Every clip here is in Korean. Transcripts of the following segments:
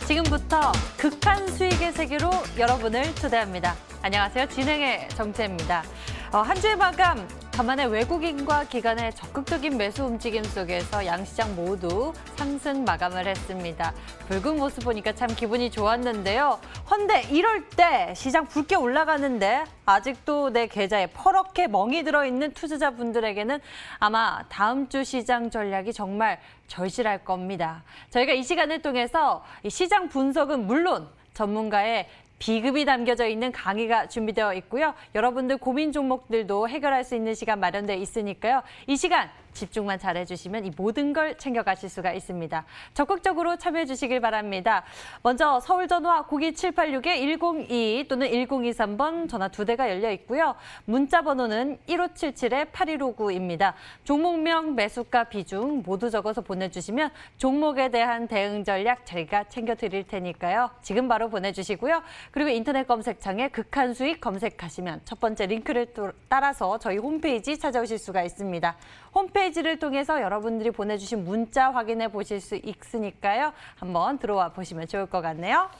지금부터 극한 수익의 세계로 여러분을 초대합니다. 안녕하세요. 진행의 정채입니다. 한 주의 마감, 간만에 외국인과 기관의 적극적인 매수 움직임 속에서 양시장 모두 상승 마감을 했습니다. 붉은 모습 보니까 참 기분이 좋았는데요. 헌데 이럴 때 시장 붉게 올라가는데 아직도 내 계좌에 퍼렇게 멍이 들어있는 투자자분들에게는 아마 다음 주 시장 전략이 정말 절실할 겁니다. 저희가 이 시간을 통해서 이 시장 분석은 물론 전문가의 비급이 담겨져 있는 강의가 준비되어 있고요. 여러분들 고민 종목들도 해결할 수 있는 시간 마련되어 있으니까요. 이 시간 집중만 잘해주시면 이 모든 걸 챙겨가실 수가 있습니다. 적극적으로 참여해 주시길 바랍니다. 먼저 서울전화 02786-102 또는 1023번 전화 2대가 열려 있고요. 문자 번호는 1577-8159입니다. 종목명, 매수가, 비중 모두 적어서 보내주시면 종목에 대한 대응 전략 저희가 챙겨드릴 테니까요. 지금 바로 보내주시고요. 그리고 인터넷 검색창에 극한 수익 검색하시면 첫 번째 링크를 따라서 저희 홈페이지 찾아오실 수가 있습니다. 홈페이지를 통해서 여러분들이 보내주신 문자 확인해 보실 수 있으니까요. 한번 들어와 보시면 좋을 것 같네요.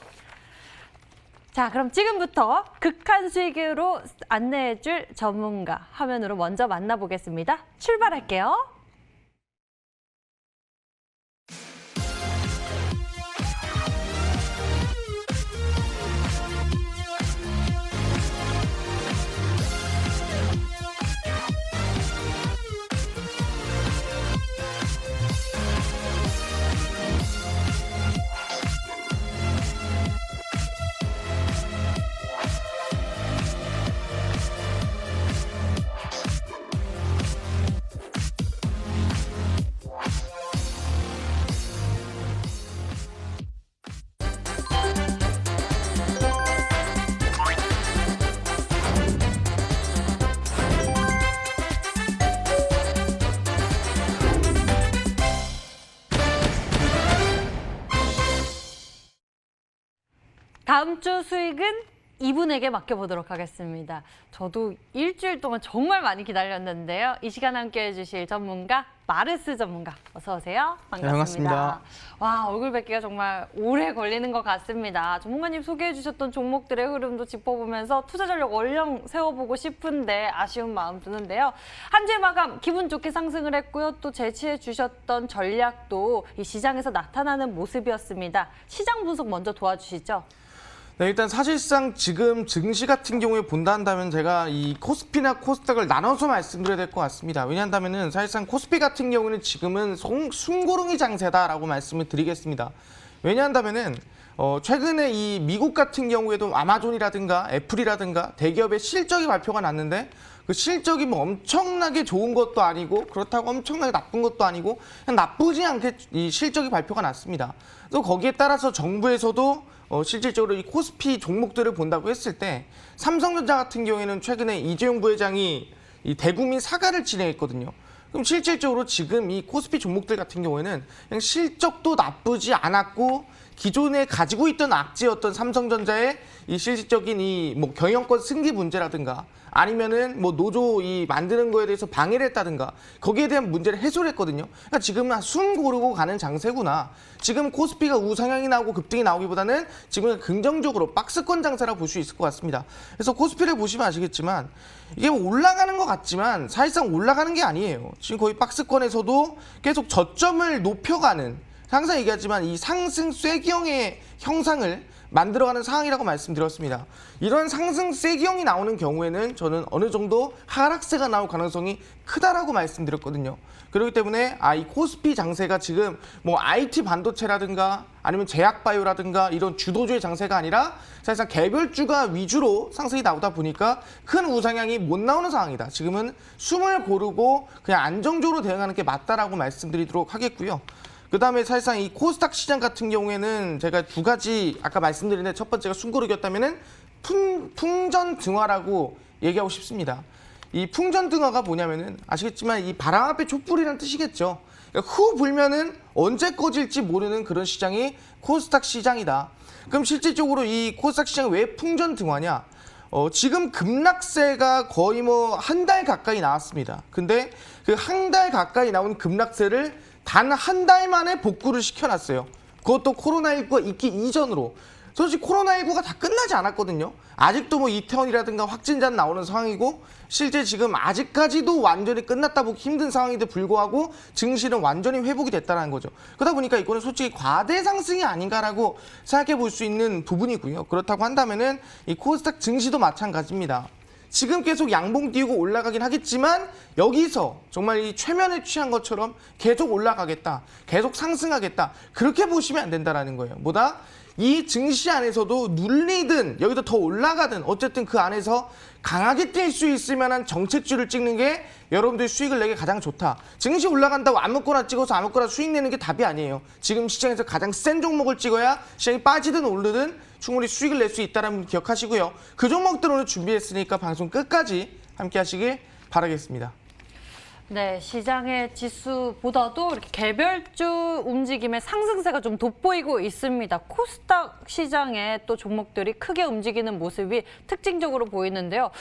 자, 그럼 지금부터 극한 수익으로 안내해 줄 전문가 화면으로 먼저 만나보겠습니다. 출발할게요. 다음 주 수익은 이분에게 맡겨보도록 하겠습니다. 저도 일주일 동안 정말 많이 기다렸는데요. 이 시간 함께해 주실 전문가, 마르스 전문가. 어서 오세요. 반갑습니다. 네, 반갑습니다. 와, 얼굴 뵙기가 정말 오래 걸리는 것 같습니다. 전문가님 소개해 주셨던 종목들의 흐름도 짚어보면서 투자 전략 얼른 세워보고 싶은데 아쉬운 마음 드는데요. 한 주의 마감 기분 좋게 상승을 했고요. 또 제시해 주셨던 전략도 이 시장에서 나타나는 모습이었습니다. 시장 분석 먼저 도와주시죠. 네, 일단 사실상 지금 증시 같은 경우에 본다 한다면 제가 이 코스피나 코스닥을 나눠서 말씀드려야 될 것 같습니다. 왜냐한다면은 사실상 코스피 같은 경우는 지금은 숨고르기 장세다라고 말씀을 드리겠습니다. 왜냐한다면은 최근에 이 미국 같은 경우에도 아마존이라든가 애플이라든가 대기업의 실적이 발표가 났는데 그 실적이 뭐 엄청나게 좋은 것도 아니고 그렇다고 엄청나게 나쁜 것도 아니고 그냥 나쁘지 않게 이 실적이 발표가 났습니다. 또 거기에 따라서 정부에서도 실질적으로 이 코스피 종목들을 본다고 했을 때 삼성전자 같은 경우에는 최근에 이재용 부회장이 이 대국민 사과를 진행했거든요. 그럼 실질적으로 지금 이 코스피 종목들 같은 경우에는 그냥 실적도 나쁘지 않았고 기존에 가지고 있던 악재였던 삼성전자의 이 실질적인 이 뭐 경영권 승계 문제라든가 아니면은 뭐 노조 이 만드는 거에 대해서 방해를 했다든가 거기에 대한 문제를 해소를 했거든요. 그러니까 지금은 숨 고르고 가는 장세구나. 지금 코스피가 우상향이 나오고 급등이 나오기보다는 지금은 긍정적으로 박스권 장세라고 볼 수 있을 것 같습니다. 그래서 코스피를 보시면 아시겠지만 이게 뭐 올라가는 것 같지만 사실상 올라가는 게 아니에요. 지금 거의 박스권에서도 계속 저점을 높여가는 항상 얘기하지만 이 상승 쐐기형의 형상을 만들어가는 상황이라고 말씀드렸습니다. 이런 상승 쐐기형이 나오는 경우에는 저는 어느 정도 하락세가 나올 가능성이 크다라고 말씀드렸거든요. 그렇기 때문에 이 코스피 장세가 지금 뭐 IT 반도체라든가 아니면 제약바이오라든가 이런 주도주의 장세가 아니라 사실상 개별주가 위주로 상승이 나오다 보니까 큰 우상향이 못 나오는 상황이다. 지금은 숨을 고르고 그냥 안정적으로 대응하는 게 맞다라고 말씀드리도록 하겠고요. 그 다음에 사실상 이 코스닥 시장 같은 경우에는 제가 두 가지 아까 말씀드렸는데 첫 번째가 숨고르기였다면은 풍전등화라고 얘기하고 싶습니다. 이 풍전등화가 뭐냐면은 아시겠지만 이 바람 앞에 촛불이라는 뜻이겠죠. 그러니까 후 불면은 언제 꺼질지 모르는 그런 시장이 코스닥 시장이다. 그럼 실질적으로 이 코스닥 시장이 왜 풍전등화냐? 지금 급락세가 거의 뭐 한 달 가까이 나왔습니다. 근데 그 한 달 가까이 나온 급락세를 단 한 달 만에 복구를 시켜놨어요. 그것도 코로나19가 있기 이전으로. 솔직히 코로나19가 다 끝나지 않았거든요. 아직도 뭐 이태원이라든가 확진자 나오는 상황이고 실제 지금 아직까지도 완전히 끝났다 보기 힘든 상황에도 불구하고 증시는 완전히 회복이 됐다는 거죠. 그러다 보니까 이거는 솔직히 과대 상승이 아닌가라고 생각해 볼 수 있는 부분이고요. 그렇다고 한다면은 이 코스닥 증시도 마찬가지입니다. 지금 계속 양봉 띄우고 올라가긴 하겠지만 여기서 정말 이 최면에 취한 것처럼 계속 올라가겠다, 계속 상승하겠다 그렇게 보시면 안 된다라는 거예요. 뭐다? 이 증시 안에서도 눌리든 여기서 더 올라가든 어쨌든 그 안에서 강하게 뛸 수 있을 만한 정책주를 찍는 게 여러분들이 수익을 내기 가장 좋다. 증시 올라간다고 아무거나 찍어서 아무거나 수익 내는 게 답이 아니에요. 지금 시장에서 가장 센 종목을 찍어야 시장이 빠지든 오르든 충분히 수익을 낼 수 있다는 점 기억하시고요. 그 종목들 오늘 준비했으니까 방송 끝까지 함께 하시길 바라겠습니다. 네, 시장의 지수보다도 이렇게 개별주 움직임의 상승세가 좀 돋보이고 있습니다. 코스닥 시장의 또 종목들이 크게 움직이는 모습이 특징적으로 보이는데요.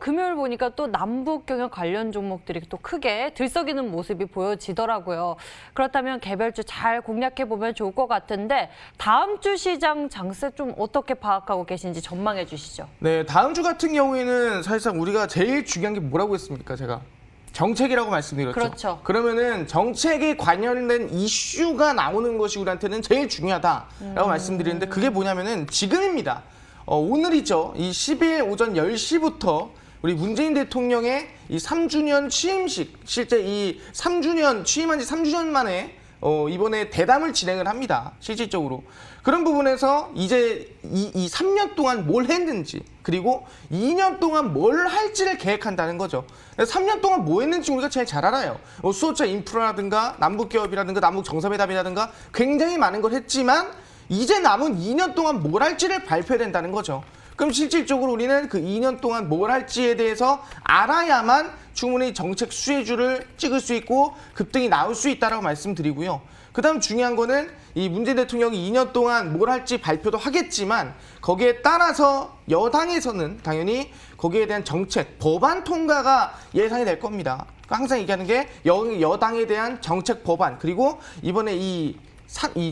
금요일 보니까 또 남북 경영 관련 종목들이 또 크게 들썩이는 모습이 보여지더라고요. 그렇다면 개별주 잘 공략해 보면 좋을 것 같은데 다음 주 시장 장세 좀 어떻게 파악하고 계신지 전망해 주시죠. 네, 다음 주 같은 경우에는 사실상 우리가 제일 중요한 게 뭐라고 했습니까, 제가? 정책이라고 말씀드렸죠. 그렇죠. 그러면은 정책에 관련된 이슈가 나오는 것이 우리한테는 제일 중요하다라고 말씀드리는데 그게 뭐냐면은 지금입니다. 오늘이죠. 이 10일 오전 10시부터 우리 문재인 대통령의 이 3주년 취임식, 실제 이 3주년 취임한 지 3주년 만에 이번에 대담을 진행을 합니다. 실질적으로. 그런 부분에서 이제 이 3년 동안 뭘 했는지 그리고 2년 동안 뭘 할지를 계획한다는 거죠. 3년 동안 뭐 했는지 우리가 제일 잘 알아요. 수소차 인프라라든가 남북기업이라든가 남북정상회담이라든가 굉장히 많은 걸 했지만 이제 남은 2년 동안 뭘 할지를 발표해야 된다는 거죠. 그럼 실질적으로 우리는 그 2년 동안 뭘 할지에 대해서 알아야만 충분히 정책 수혜주를 찍을 수 있고 급등이 나올 수 있다라고 말씀드리고요. 그 다음 중요한 거는 이 문재인 대통령이 2년 동안 뭘 할지 발표도 하겠지만 거기에 따라서 여당에서는 당연히 거기에 대한 정책, 법안 통과가 예상이 될 겁니다. 항상 얘기하는 게 여당에 대한 정책 법안 그리고 이번에 이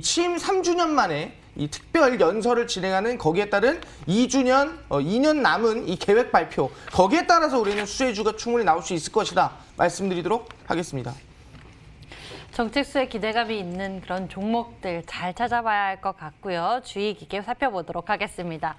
취임 3주년 만에 이 특별 연설을 진행하는 거기에 따른 2년 남은 이 계획 발표 거기에 따라서 우리는 수혜주가 충분히 나올 수 있을 것이다 말씀드리도록 하겠습니다. 정책수에 기대감이 있는 그런 종목들 잘 찾아봐야 할 것 같고요. 주의 깊게 살펴보도록 하겠습니다.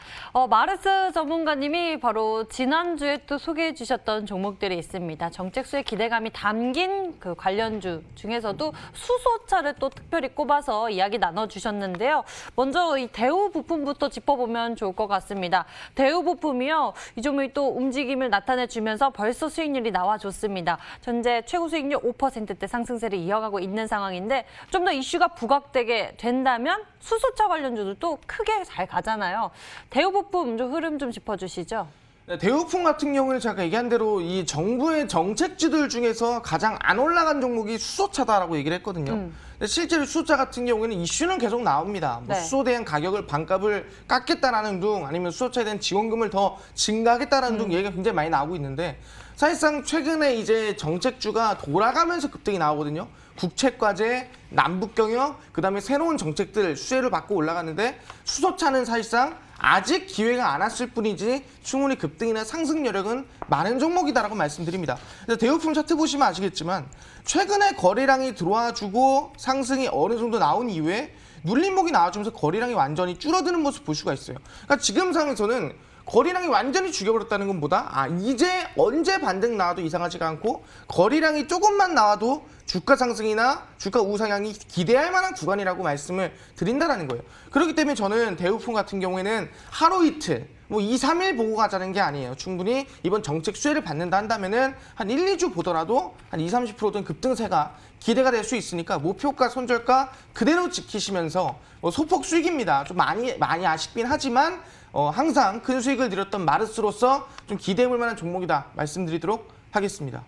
마르스 전문가님이 바로 지난주에 또 소개해 주셨던 종목들이 있습니다. 정책수에 기대감이 담긴 그 관련주 중에서도 수소차를 또 특별히 꼽아서 이야기 나눠주셨는데요. 먼저 이 대우부품부터 짚어보면 좋을 것 같습니다. 대우부품이요. 이 종목이 또 움직임을 나타내주면서 벌써 수익률이 나와줬습니다. 현재 최고 수익률 5%대 상승세를 이어가고 있는 상황인데 좀 더 이슈가 부각되게 된다면 수소차 관련주도 크게 잘 가잖아요. 대우부품 좀 흐름 좀 짚어주시죠. 네, 대우품 같은 경우는 제가 얘기한 대로 이 정부의 정책주들 중에서 가장 안 올라간 종목이 수소차다라고 얘기를 했거든요. 근데 실제로 수소차 같은 경우에는 이슈는 계속 나옵니다. 뭐 네. 수소에 대한 가격을 반값을 깎겠다라는 둥 아니면 수소차에 대한 지원금을 더 증가하겠다라는 둥 얘기가 굉장히 많이 나오고 있는데 사실상 최근에 이제 정책주가 돌아가면서 급등이 나오거든요. 국책과제, 남북경협, 그다음에 새로운 정책들 수혜를 받고 올라가는데 수소차는 사실상 아직 기회가 안 왔을 뿐이지 충분히 급등이나 상승 여력은 많은 종목이다라고 말씀드립니다. 그래서 대우품 차트 보시면 아시겠지만 최근에 거래량이 들어와주고 상승이 어느 정도 나온 이후에 눌림목이 나와주면서 거래량이 완전히 줄어드는 모습 볼 수가 있어요. 그러니까 지금 상황에서는 거래량이 완전히 죽여버렸다는 건 뭐다? 이제 언제 반등 나와도 이상하지가 않고 거래량이 조금만 나와도 주가 상승이나 주가 우상향이 기대할 만한 구간이라고 말씀을 드린다는 거예요. 그렇기 때문에 저는 대우품 같은 경우에는 하루 이틀, 뭐 2, 3일 보고 가자는 게 아니에요. 충분히 이번 정책 수혜를 받는다 한다면은 한 1, 2주 보더라도 한 20, 30%든 급등세가 기대가 될 수 있으니까 목표가 손절가 그대로 지키시면서 소폭 수익입니다. 좀 많이 아쉽긴 하지만 항상 큰 수익을 드렸던 마르스로서 좀 기대해볼 만한 종목이다 말씀드리도록 하겠습니다.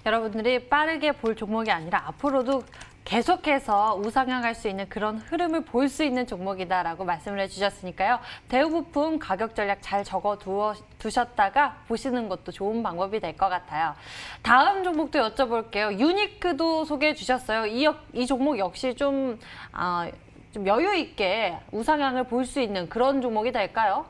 여러분들이 빠르게 볼 종목이 아니라 앞으로도 계속해서 우상향할 수 있는 그런 흐름을 볼 수 있는 종목이다라고 말씀을 해주셨으니까요. 대우부품 가격 전략 잘 적어 두셨다가 보시는 것도 좋은 방법이 될 것 같아요. 다음 종목도 여쭤볼게요. 유니크도 소개해 주셨어요. 이 종목 역시 좀 좀 여유 있게 우상향을 볼 수 있는 그런 종목이 될까요?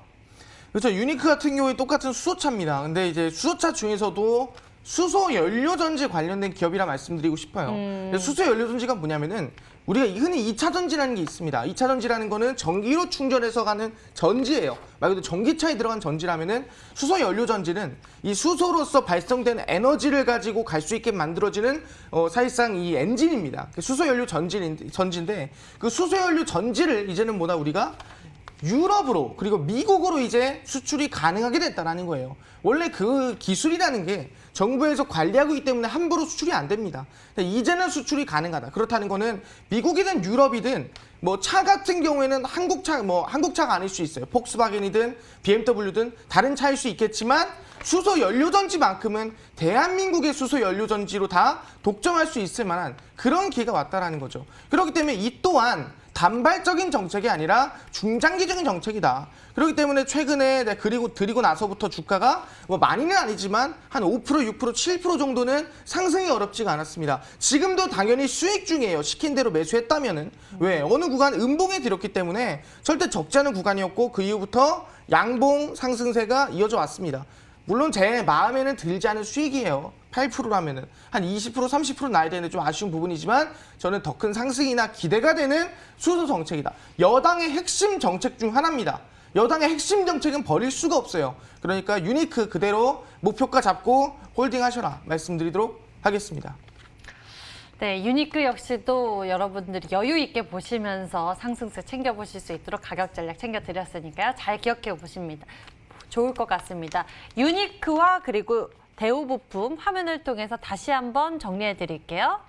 그렇죠. 유니크 같은 경우에 똑같은 수소차입니다. 근데 이제 수소차 중에서도 수소 연료 전지 관련된 기업이라 말씀드리고 싶어요. 근데 수소 연료 전지가 뭐냐면은 우리가 흔히 2차 전지라는 게 있습니다. 2차 전지라는 거는 전기로 충전해서 가는 전지예요. 말 그대로 전기차에 들어간 전지라면은 수소 연료 전지는 이 수소로서 발생된 에너지를 가지고 갈 수 있게 만들어지는 사실상 이 엔진입니다. 수소 연료 전지인데 그 수소 연료 전지를 이제는 뭐다 우리가 유럽으로 그리고 미국으로 이제 수출이 가능하게 됐다라는 거예요. 원래 그 기술이라는 게 정부에서 관리하고 있기 때문에 함부로 수출이 안 됩니다. 이제는 수출이 가능하다. 그렇다는 거는 미국이든 유럽이든 뭐 차 같은 경우에는 한국차가 아닐 수 있어요. 폭스바겐이든 BMW든 다른 차일 수 있겠지만 수소 연료 전지만큼은 대한민국의 수소 연료 전지로 다 독점할 수 있을 만한 그런 기회가 왔다라는 거죠. 그렇기 때문에 이 또한 단발적인 정책이 아니라 중장기적인 정책이다. 그렇기 때문에 최근에 드리고 나서부터 주가가 뭐 많이는 아니지만 한 5%, 6%, 7% 정도는 상승이 어렵지가 않았습니다. 지금도 당연히 수익 중이에요. 시킨 대로 매수했다면은. 왜? 어느 구간 음봉에 들었기 때문에 절대 적지 않은 구간이었고 그 이후부터 양봉 상승세가 이어져 왔습니다. 물론 제 마음에는 들지 않은 수익이에요. 8%라면은 한 20%, 30% 나야 되는데 좀 아쉬운 부분이지만 저는 더 큰 상승이나 기대가 되는 수소 정책이다. 여당의 핵심 정책 중 하나입니다. 여당의 핵심 정책은 버릴 수가 없어요. 그러니까 유니크 그대로 목표가 잡고 홀딩하셔라 말씀드리도록 하겠습니다. 네, 유니크 역시도 여러분들이 여유 있게 보시면서 상승세 챙겨보실 수 있도록 가격 전략 챙겨드렸으니까요. 잘 기억해 보십니다. 좋을 것 같습니다. 유니크와 그리고 대우부품 화면을 통해서 다시 한번 정리해 드릴게요.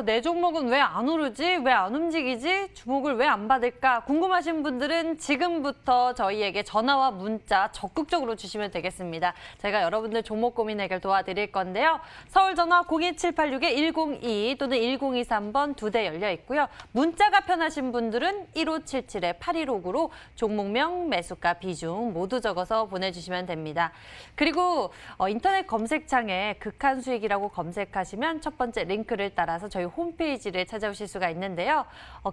내 종목은 왜 안 오르지? 왜 안 움직이지? 주목을 왜 안 받을까? 궁금하신 분들은 지금부터 저희에게 전화와 문자 적극적으로 주시면 되겠습니다. 제가 여러분들 종목 고민 해결 도와드릴 건데요. 서울 전화 02786-102 또는 1023번 2대 열려 있고요. 문자가 편하신 분들은 1577-8159로 종목명, 매수가, 비중 모두 적어서 보내주시면 됩니다. 그리고 인터넷 검색창에 극한 수익이라고 검색하시면 첫 번째 링크를 따라서 저희 홈페이지를 찾아오실 수가 있는데요.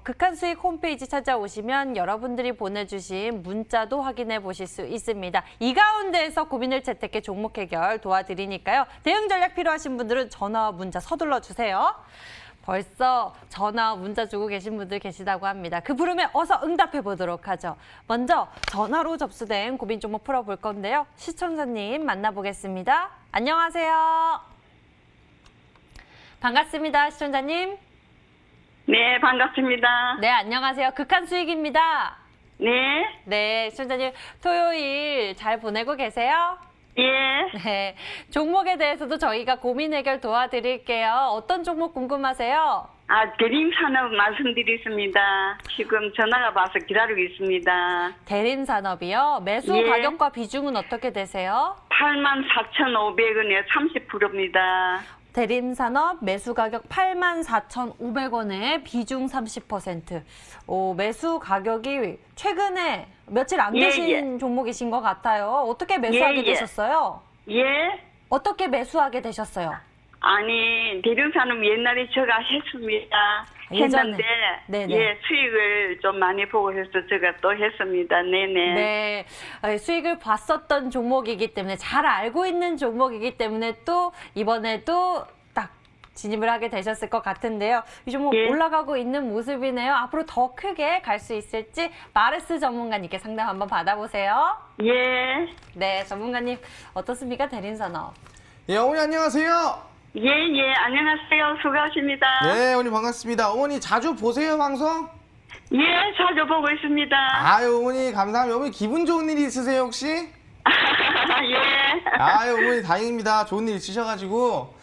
극한 수익 홈페이지 찾아오시면 여러분들이 보내주신 문자도 확인해 보실 수 있습니다. 이 가운데에서 고민을 채택해 종목 해결 도와드리니까요. 대응 전략 필요하신 분들은 전화와 문자 서둘러 주세요. 벌써 전화, 문자 주고 계신 분들 계시다고 합니다. 그 부름에 어서 응답해 보도록 하죠. 먼저 전화로 접수된 고민 종목 풀어볼 건데요. 시청자님 만나보겠습니다. 안녕하세요. 반갑습니다, 시청자님. 네, 반갑습니다. 네, 안녕하세요. 극한 수익입니다. 네, 네, 시청자님 토요일 잘 보내고 계세요? 예. 네, 종목에 대해서도 저희가 고민 해결 도와드릴게요. 어떤 종목 궁금하세요? 대림산업 말씀드리겠습니다. 지금 전화가 와서 기다리고 있습니다. 대림산업이요? 매수 예. 가격과 비중은 어떻게 되세요? 84,500원에 30%입니다. 대림산업 매수 가격 84,500원에 비중 30%. 매수 가격이 최근에 며칠 안 되신 종목이신 것 같아요. 어떻게 매수하게 예, 예. 되셨어요? 예. 어떻게 매수하게 되셨어요? 아니, 대륙산업 옛날에 제가 했습니다. 예전에. 했는데, 네네. 예, 수익을 좀 많이 보고 해서 제가 또 했습니다. 네네. 네, 수익을 봤었던 종목이기 때문에 잘 알고 있는 종목이기 때문에 또 이번에도 딱 진입을 하게 되셨을 것 같은데요. 이 종목 예. 올라가고 있는 모습이네요. 앞으로 더 크게 갈 수 있을지 마르스 전문가님께 상담 한번 받아보세요. 예. 네, 전문가님 어떻습니까? 대림산업. 예, 어머니 안녕하세요. 예, 예. 안녕하세요. 수고하십니다. 네, 어머니 반갑습니다. 어머니 자주 보세요, 방송? 예, 자주 보고 있습니다. 아유, 어머니 감사합니다. 어머니 기분 좋은 일 있으세요, 혹시? 예. 아유, 어머니 다행입니다. 좋은 일 있으셔가지고.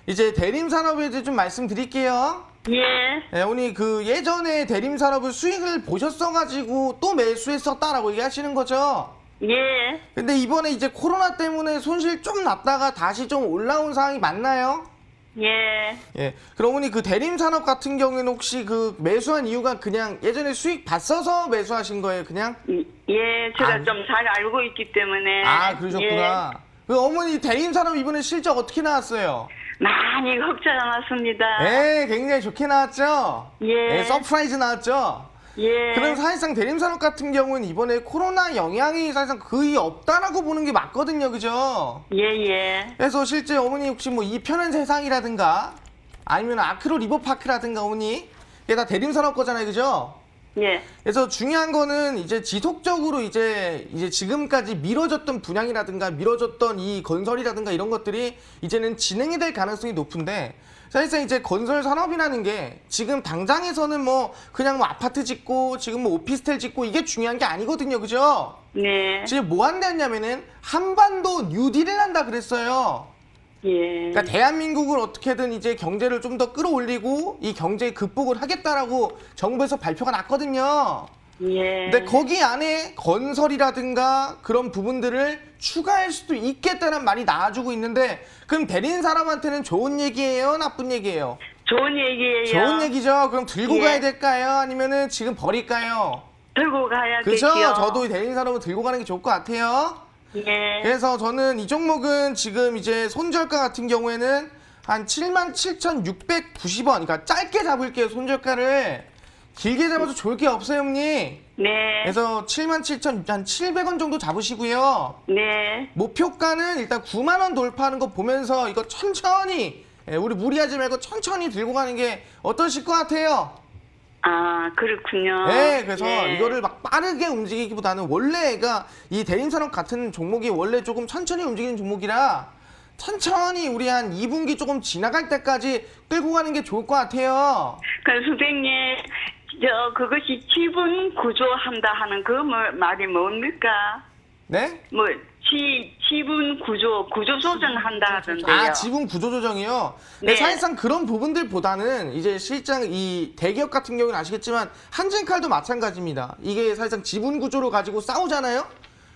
이제 대림산업에 대해 좀 말씀드릴게요. 예. 네, 어머니 그 예전에 대림산업을 수익을 보셨어가지고 또 매수했었다라고 얘기하시는 거죠? 예. 근데 이번에 이제 코로나 때문에 손실 좀 났다가 다시 좀 올라온 상황이 맞나요? 예. 예. 그럼 어머니 그 대림산업 같은 경우에는 혹시 그 매수한 이유가 그냥 예전에 수익 봤어서 매수하신 거예요, 그냥? 예, 제가 아. 좀 잘 알고 있기 때문에. 아, 그러셨구나. 그 어머니 대림산업 이번에 실적 어떻게 나왔어요? 예. 많이 흑자가 났습니다. 예, 굉장히 좋게 나왔죠? 예. 서프라이즈 나왔죠? 예. 그럼 사실상 대림산업 같은 경우는 이번에 코로나 영향이 사실상 거의 없다라고 보는 게 맞거든요, 그죠? 예, 예. 그래서 실제 어머니 혹시 뭐 이 편한 세상이라든가 아니면 아크로 리버파크라든가 어머니 이게 다 대림산업 거잖아요, 그죠? 예. 그래서 중요한 거는 이제 지속적으로 이제 지금까지 미뤄졌던 분양이라든가 미뤄졌던 이 건설이라든가 이런 것들이 이제는 진행이 될 가능성이 높은데 사실상 이제 건설 산업이라는 게 지금 당장에서는 뭐 그냥 뭐 아파트 짓고 지금 뭐 오피스텔 짓고 이게 중요한 게 아니거든요, 그죠? 네. 지금 뭐 한다냐면은 한반도 뉴딜을 한다 그랬어요. 예. 그러니까 대한민국을 어떻게든 이제 경제를 좀 더 끌어올리고 이 경제 극복을 하겠다라고 정부에서 발표가 났거든요. 예. 근데 거기 안에 건설이라든가 그런 부분들을 추가할 수도 있겠다는 말이 나와주고 있는데 그럼 대리인 사람한테는 좋은 얘기예요? 나쁜 얘기예요? 좋은 얘기예요. 좋은 얘기죠. 그럼 들고 예. 가야 될까요? 아니면은 지금 버릴까요? 들고 가야겠죠. 그죠? 저도 대리인 사람은 들고 가는 게 좋을 것 같아요. 예. 그래서 저는 이 종목은 지금 이제 손절가 같은 경우에는 한 77,690원. 그러니까 짧게 잡을게요, 손절가를. 길게 잡아도 좋을 게 없어요, 형님. 네. 그래서 77,700원 정도 잡으시고요. 네. 목표가는 일단 9만 원 돌파하는 거 보면서 이거 천천히 우리 무리하지 말고 천천히 들고 가는 게 어떠실 것 같아요? 아, 그렇군요. 네, 그래서 예. 이거를 막 빠르게 움직이기보다는 원래가 이 대림산업 같은 종목이 원래 조금 천천히 움직이는 종목이라 천천히 우리 한 2분기 조금 지나갈 때까지 끌고 가는 게 좋을 것 같아요. 선생님, 그것이 지분 구조한다 하는 그 말이 뭡니까? 네? 지분 구조 조정한다 하던데요. 아, 지분 구조 조정이요? 네. 사실상 그런 부분들보다는 이제 실장 이 대기업 같은 경우는 아시겠지만 한진칼도 마찬가지입니다. 이게 사실상 지분 구조로 가지고 싸우잖아요?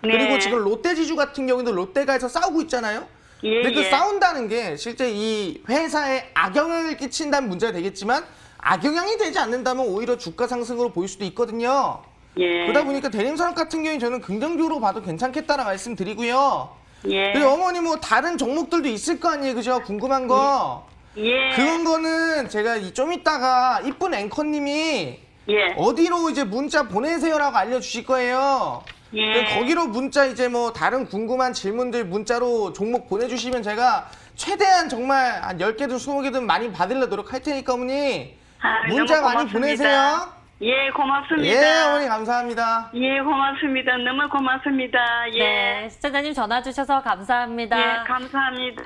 네. 그리고 지금 롯데지주 같은 경우도 롯데가에서 싸우고 있잖아요? 예, 근데 그 예. 싸운다는 게 실제 이 회사에 악영향을 끼친다는 문제가 되겠지만 악영향이 되지 않는다면 오히려 주가 상승으로 보일 수도 있거든요. 예. 그러다 보니까 대림산업 같은 경우에 저는 긍정적으로 봐도 괜찮겠다는 말씀드리고요. 예. 그리고 어머니 뭐 다른 종목들도 있을 거 아니에요, 그죠? 궁금한 거. 예. 그런 거는 제가 좀 이따가 이쁜 앵커님이 예. 어디로 이제 문자 보내세요라고 알려주실 거예요. 예. 거기로 문자 이제 뭐 다른 궁금한 질문들 문자로 종목 보내주시면 제가 최대한 정말 한 10개든 20개든 많이 받으려 노력할 테니까 어머니 문자 너무 많이 고맙습니다. 보내세요. 예, 고맙습니다. 예, 어머니 감사합니다. 예, 고맙습니다. 너무 고맙습니다. 예. 네, 시청자님 전화 주셔서 감사합니다. 예, 감사합니다.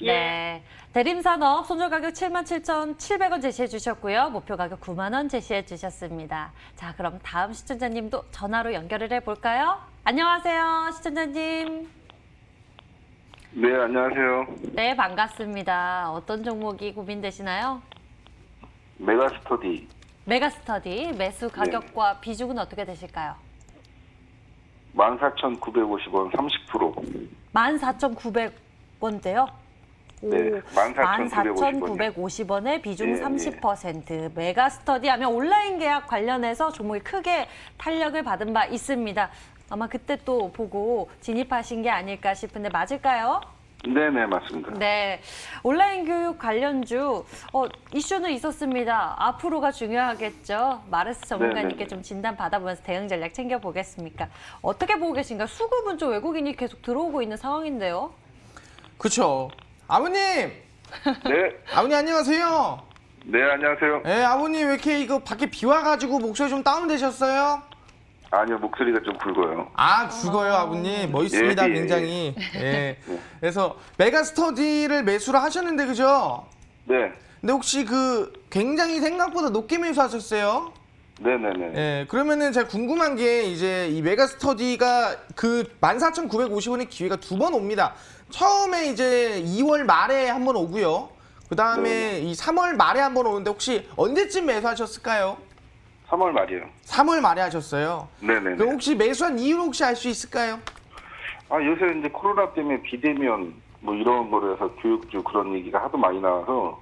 예. 네. 대림산업 손절 가격 77,700원 제시해 주셨고요. 목표 가격 9만 원 제시해 주셨습니다. 자, 그럼 다음 시청자님도 전화로 연결을 해 볼까요? 안녕하세요, 시청자님. 네, 안녕하세요. 네, 반갑습니다. 어떤 종목이 고민되시나요? 메가스터디 메가스터디 매수 가격과 비중은 어떻게 되실까요? 14,950원 30%. 14,900원대요? 네, 14,950원에 비중 예, 30%. 메가스터디 하면 온라인 계약 관련해서 종목이 크게 탄력을 받은 바 있습니다. 아마 그때 또 보고 진입하신 게 아닐까 싶은데 맞을까요? 네네, 맞습니다. 네, 온라인 교육 관련주 이슈는 있었습니다. 앞으로가 중요하겠죠. 마르스 전문가님께 네네. 좀 진단 받아보면서 대응 전략 챙겨보겠습니까? 어떻게 보고 계신가요? 수급은 좀 외국인이 계속 들어오고 있는 상황인데요. 그쵸. 아버님! 네, 아버님 안녕하세요. 네, 안녕하세요. 예, 아버님 왜 이렇게 이거 밖에 비 와가지고 목소리 좀 다운되셨어요? 아니요, 목소리가 좀 굵어요. 아, 죽어요, 아버님. 멋있습니다, 예, 예, 굉장히. 예. 그래서 메가스터디를 매수를 하셨는데, 그죠? 네, 근데 혹시 굉장히 생각보다 높게 매수하셨어요? 네네네. 예, 그러면은 제가 궁금한 게 이제 이 메가스터디가 14,950원의 기회가 2번 옵니다. 처음에 이제 2월 말에 한 번 오고요. 그 다음에 이 3월 말에 한 번 오는데 혹시 언제쯤 매수하셨을까요? 3월 말이에요. 3월 말에 하셨어요. 네네네. 그럼 혹시 매수한 이유를 혹시 알 수 있을까요? 요새 이제 코로나 때문에 비대면 뭐 이런 거로 해서 교육주 그런 얘기가 하도 많이 나와서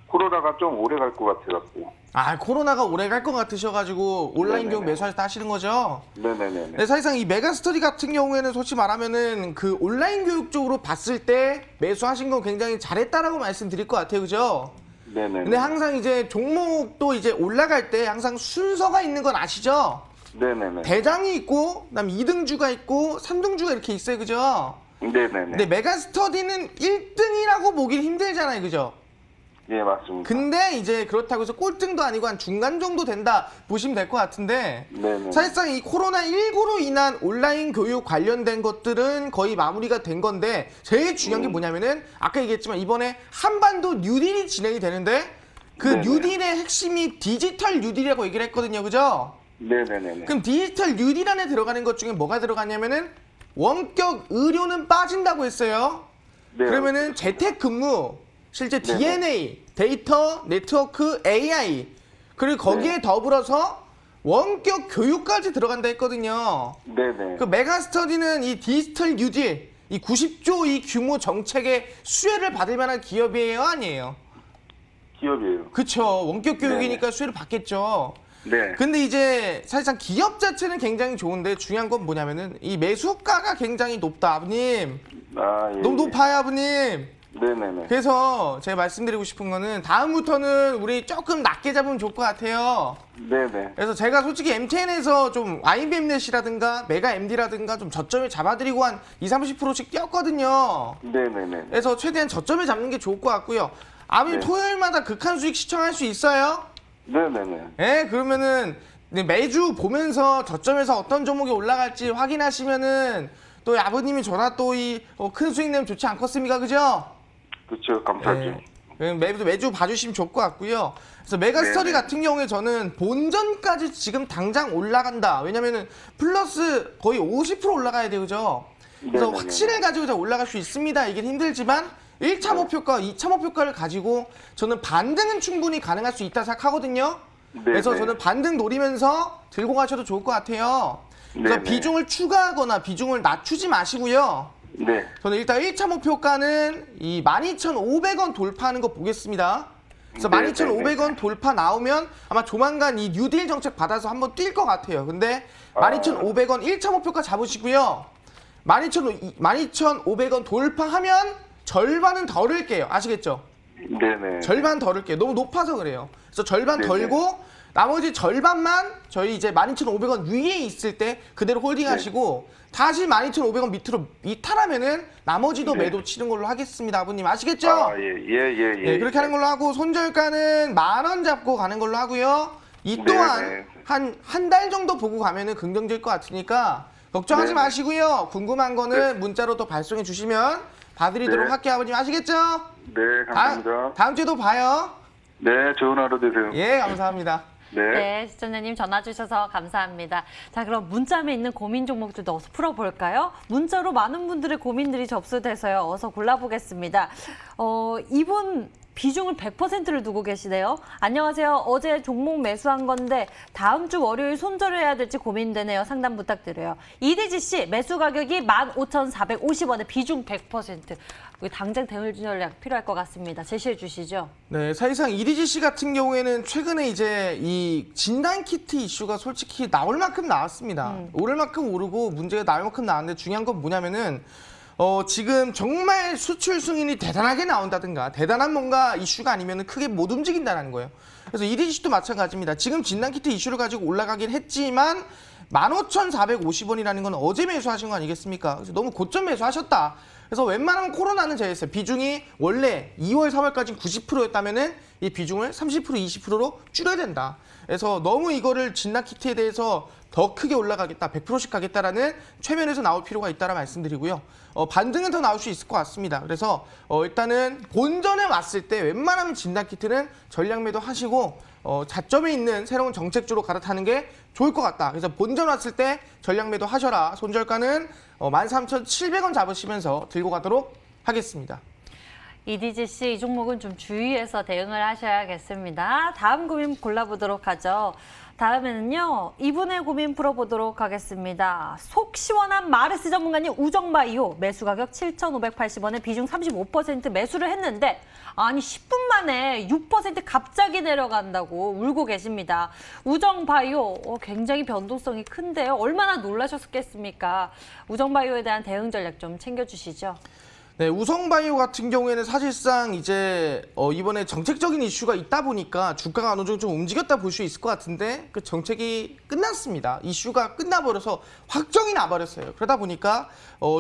코로나가 좀 오래 갈 것 같아갖고. 아, 코로나가 오래 갈 것 같으셔가지고 온라인 네네네. 교육 매수하셨다 하시는 거죠? 네네네. 네, 사실상 이 메가스터디 같은 경우에는 솔직히 말하면은 온라인 교육 쪽으로 봤을 때 매수하신 건 굉장히 잘했다라고 말씀드릴 것 같아요, 그죠? 네네네. 근데 항상 이제 종목도 이제 올라갈 때 항상 순서가 있는 건 아시죠? 네네네. 대장이 있고, 그다음 2등주가 있고, 3등주가 이렇게 있어요, 그죠? 네네네. 근데 메가스터디는 1등이라고 보긴 힘들잖아요, 그죠? 예, 맞습니다. 근데 이제 그렇다고 해서 꼴등도 아니고 한 중간 정도 된다 보시면 될 것 같은데 네네. 사실상 이 코로나19로 인한 온라인 교육 관련된 것들은 거의 마무리가 된 건데 제일 중요한 게 뭐냐면은 아까 얘기했지만 이번에 한반도 뉴딜이 진행이 되는데 그 네네. 뉴딜의 핵심이 디지털 뉴딜이라고 얘기를 했거든요, 그죠? 네네네. 그럼 디지털 뉴딜 안에 들어가는 것 중에 뭐가 들어가냐면은 원격 의료는 빠진다고 했어요. 네, 그러면은 재택근무, 실제 네네. DNA, 데이터, 네트워크, AI 그리고 거기에 네. 더불어서 원격 교육까지 들어간다 했거든요. 네네. 그 메가스터디는 이 디지털 뉴딜, 이 90조 이 규모 정책의 수혜를 받을 만한 기업이에요, 아니에요? 기업이에요. 그쵸. 원격 교육이니까 네네. 수혜를 받겠죠. 네. 근데 이제 사실상 기업 자체는 굉장히 좋은데 중요한 건 뭐냐면은 이 매수가가 굉장히 높다, 아버님. 예. 너무 높아요, 아버님. 네네네. 그래서 제가 말씀드리고 싶은 거는 다음부터는 우리 조금 낮게 잡으면 좋을 것 같아요. 네네. 그래서 제가 솔직히 MTN에서 좀 IBM넷이라든가 메가 MD라든가 좀 저점에 잡아드리고 한 20-30%씩 뛰었거든요. 네네네. 그래서 최대한 저점에 잡는 게 좋을 것 같고요. 아버님 네. 토요일마다 극한 수익 시청할 수 있어요? 네네네. 예, 그러면은 매주 보면서 저점에서 어떤 종목이 올라갈지 확인하시면은 또 아버님이 저나 또 이 큰 수익 내면 좋지 않겠습니까, 그죠? 그렇죠. 감사하죠. 매주 봐주시면 좋을 것 같고요. 그래서 메가스터디 네네. 같은 경우에 저는 본전까지 지금 당장 올라간다. 왜냐면은 플러스 거의 50% 올라가야 돼요, 그죠? 그래서 네네네. 확신해가지고 올라갈 수 있습니다. 이게 힘들지만 1차 네. 목표가, 2차 목표가를 가지고 저는 반등은 충분히 가능할 수 있다 생각하거든요. 그래서 네네. 저는 반등 노리면서 들고 가셔도 좋을 것 같아요. 그래서 네네. 비중을 추가하거나 비중을 낮추지 마시고요. 네. 저는 일단 1차 목표가는 이 12,500원 돌파하는 거 보겠습니다. 그래서 네, 12,500원 돌파 나오면 아마 조만간 이 뉴딜 정책 받아서 한번 뛸 것 같아요. 근데 12,500원 1차 목표가 잡으시고요. 12,500원 돌파하면 절반은 덜을게요. 아시겠죠? 네네. 절반 덜을게요. 너무 높아서 그래요. 그래서 절반 네네. 덜고 나머지 절반만 저희 이제 12,500원 위에 있을 때 그대로 홀딩하시고 다시 12,500원 밑으로 이탈하면은 나머지도 네. 매도 치는 걸로 하겠습니다, 아버님. 아시겠죠? 예. 네, 그렇게 하는 걸로 하고 손절가는 10,000원 잡고 가는 걸로 하고요. 이 네, 또한 네. 한 달 정도 보고 가면은 긍정적일 것 같으니까 걱정하지 네, 네. 마시고요. 궁금한 거는 문자로 또 발송해 주시면 봐드리도록 네. 할게요, 아버님. 아시겠죠? 네, 감사합니다. 다음 주에도 봐요. 네, 좋은 하루 되세요. 예, 감사합니다. 네. 네, 시청자님 전화 주셔서 감사합니다. 자, 그럼 문자에 있는 고민 종목들도 어서 풀어볼까요? 문자로 많은 분들의 고민들이 접수돼서요. 어서 골라보겠습니다. 이분 비중을 100%를 두고 계시네요. 안녕하세요. 어제 종목 매수한 건데 다음 주 월요일 손절을 해야 될지 고민되네요. 상담 부탁드려요. EDGC 매수 가격이 15,450원에 비중 100%. 당장 대응 전략 필요할 것 같습니다. 제시해 주시죠. 네, 사실상 EDGC 같은 경우에는 최근에 이제 이 진단 키트 이슈가 솔직히 나올 만큼 나왔습니다. 오를 만큼 오르고 문제가 나올 만큼 나왔는데 중요한 건 뭐냐면은 지금 정말 수출 승인이 대단하게 나온다든가 대단한 뭔가 이슈가 아니면 크게 못 움직인다는 거예요. 그래서 이리시도 마찬가지입니다. 지금 진단키트 이슈를 가지고 올라가긴 했지만 15,450원이라는 건 어제 매수하신 거 아니겠습니까? 그래서 너무 고점 매수하셨다. 그래서 웬만하면 코로나는 제외했어요. 비중이 원래 2월, 3월까지는 90%였다면은 이 비중을 30%, 20%로 줄여야 된다. 그래서 너무 이거를 진단키트에 대해서 더 크게 올라가겠다, 100%씩 가겠다라는 최면에서 나올 필요가 있다라 말씀드리고요. 반등은 더 나올 수 있을 것 같습니다. 그래서 일단은 본전에 왔을 때 웬만하면 진단키트는 전량 매도 하시고 자점에 있는 새로운 정책주로 갈아타는 게 좋을 것 같다. 그래서 본전 왔을 때 전량 매도 하셔라. 손절가는 13,700원 잡으시면서 들고 가도록 하겠습니다. EDGC 이 종목은 좀 주의해서 대응을 하셔야겠습니다. 다음 고민 골라보도록 하죠. 다음에는요, 이분의 고민 풀어보도록 하겠습니다. 속 시원한 마르스 전문가님 우정바이오 매수 가격 7,580원에 비중 35% 매수를 했는데 아니 10분 만에 6% 갑자기 내려간다고 울고 계십니다. 우정바이오 굉장히 변동성이 큰데요. 얼마나 놀라셨겠습니까? 우정바이오에 대한 대응 전략 좀 챙겨주시죠. 네, 우성바이오 같은 경우에는 사실상 이제 이번에 정책적인 이슈가 있다 보니까 주가가 어느 정도 좀 움직였다 볼 수 있을 것 같은데 그 정책이 끝났습니다. 이슈가 끝나버려서 확정이 나버렸어요. 그러다 보니까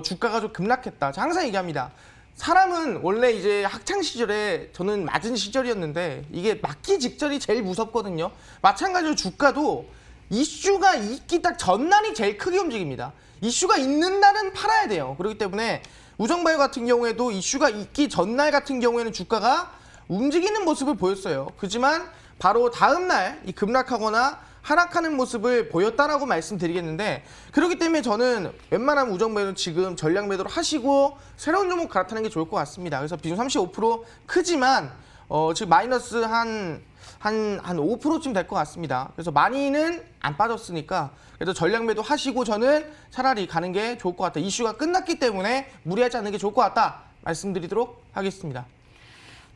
주가가 좀 급락했다. 제가 항상 얘기합니다. 사람은 원래 이제 학창 시절에 저는 맞은 시절이었는데 이게 맞기 직전이 제일 무섭거든요. 마찬가지로 주가도 이슈가 있기 딱 전날이 제일 크게 움직입니다. 이슈가 있는 날은 팔아야 돼요. 그렇기 때문에 우정바이오 같은 경우에도 이슈가 있기 전날 같은 경우에는 주가가 움직이는 모습을 보였어요. 그렇지만 바로 다음 날 이 급락하거나 하락하는 모습을 보였다라고 말씀드리겠는데 그렇기 때문에 저는 웬만하면 우정바이오는 지금 전량 매도를 하시고 새로운 종목 갈아타는 게 좋을 것 같습니다. 그래서 비중 35% 크지만 지금 마이너스 한 5%쯤 될 것 같습니다. 그래서 많이는 안 빠졌으니까 그래도 전량 매도 하시고 저는 차라리 가는 게 좋을 것 같다. 이슈가 끝났기 때문에 무리하지 않는 게 좋을 것 같다. 말씀드리도록 하겠습니다.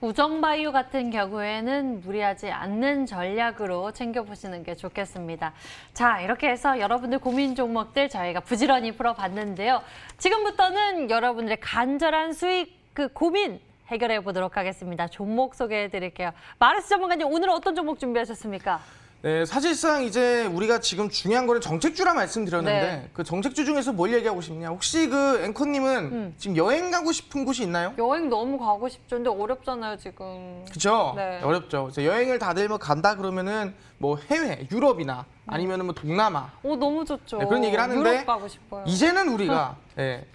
우정바이오 같은 경우에는 무리하지 않는 전략으로 챙겨보시는 게 좋겠습니다. 자, 이렇게 해서 여러분들 고민 종목들 저희가 부지런히 풀어봤는데요. 지금부터는 여러분들의 간절한 수익 그 고민 해결해 보도록 하겠습니다. 종목 소개해 드릴게요. 마르스 전문가님, 오늘 어떤 종목 준비하셨습니까? 네, 사실상 이제 우리가 지금 중요한 거는 정책주라 말씀드렸는데 네. 그 정책주 중에서 뭘 얘기하고 싶냐? 혹시 그 앵커님은 지금 여행 가고 싶은 곳이 있나요? 여행 너무 가고 싶죠. 근데 어렵잖아요, 지금. 그렇죠. 네. 어렵죠. 그래서 여행을 다들 뭐 간다 그러면은 뭐 해외, 유럽이나 아니면은 뭐 동남아 너무 좋죠. 네, 그런 얘기를 하는데 유럽 가고 싶어요. 이제는 우리가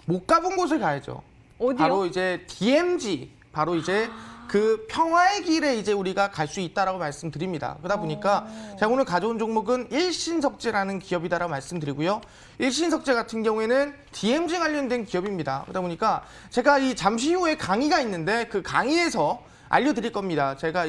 못 가본 곳을 가야죠. 어디요? 바로 이제 DMZ, 바로 이제 그 평화의 길에 이제 우리가 갈 수 있다라고 말씀드립니다. 그러다 보니까 제가 오늘 가져온 종목은 일신석재라는 기업이다라고 말씀드리고요. 일신석재 같은 경우에는 DMZ 관련된 기업입니다. 그러다 보니까 제가 이 잠시 후에 강의가 있는데 그 강의에서 알려드릴 겁니다. 제가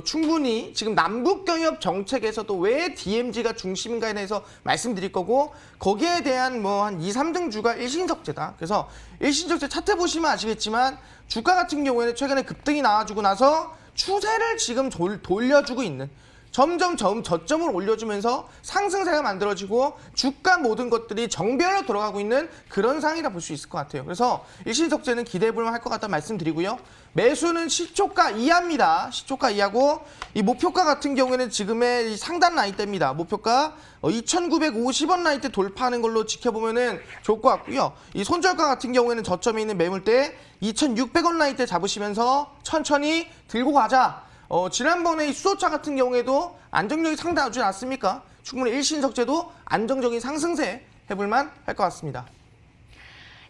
충분히 지금 남북경협 정책에서도 왜 DMZ가 중심인가에 대해서 말씀드릴 거고 거기에 대한 뭐 한 2, 3등 주가 일신석재다. 그래서 일신석재 차트 보시면 아시겠지만 주가 같은 경우에는 최근에 급등이 나와주고 나서 추세를 지금 돌려주고 있는 점점 저점을 올려주면서 상승세가 만들어지고 주가 모든 것들이 정배열로 돌아가고 있는 그런 상황이라 볼 수 있을 것 같아요. 그래서 일신석재는 기대해볼 만할 것 같다 말씀드리고요. 매수는 시초가 이하입니다. 시초가 이하고 이 목표가 같은 경우에는 지금의 이 상단 라인대입니다. 목표가 2,950원 라인대 돌파하는 걸로 지켜보면은 좋을 것 같고요. 이 손절가 같은 경우에는 저점에 있는 매물대 2,600원 라인대 잡으시면서 천천히 들고 가자. 지난번에 이 수소차 같은 경우에도 안정력이 상당하지 않습니까? 충분히 일신석재도 안정적인 상승세 해볼만 할 것 같습니다.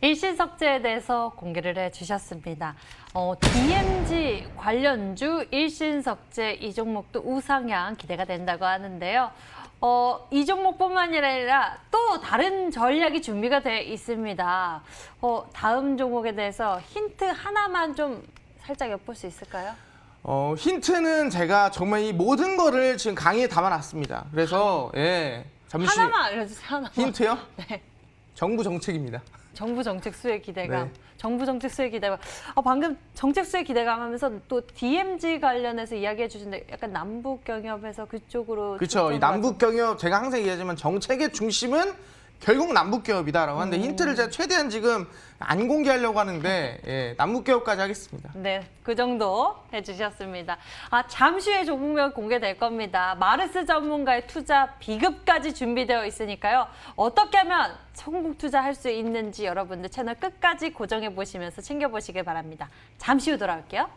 일신석재에 대해서 공개를 해주셨습니다. DMZ 관련주 일신석재 이 종목도 우상향 기대가 된다고 하는데요. 이 종목뿐만 아니라 또 다른 전략이 준비가 되어 있습니다. 다음 종목에 대해서 힌트 하나만 좀 살짝 엿볼 수 있을까요? 힌트는 제가 정말 이 모든 거를 지금 강의에 담아놨습니다. 그래서 잠시 하나만 알려주세요. 하나만. 힌트요? 네. 정부 정책입니다. 정부 정책 수혜 기대감. 네. 정부 정책 수혜 기대감. 방금 정책 수혜 기대감 하면서 또 DMZ 관련해서 이야기해 주시는데 약간 남북 경협에서 그쪽으로 그렇죠. 이 남북 경협 제가 항상 얘기하지만 정책의 중심은 결국 남북개업이다라고 하는데 힌트를 제가 최대한 지금 안 공개하려고 하는데 예, 남북개업까지 하겠습니다. 네, 그 정도 해주셨습니다. 잠시 후에 조국명 공개될 겁니다. 마르스 전문가의 투자 비급까지 준비되어 있으니까요. 어떻게 하면 성공 투자할 수 있는지 여러분들 채널 끝까지 고정해 보시면서 챙겨보시길 바랍니다. 잠시 후 돌아올게요.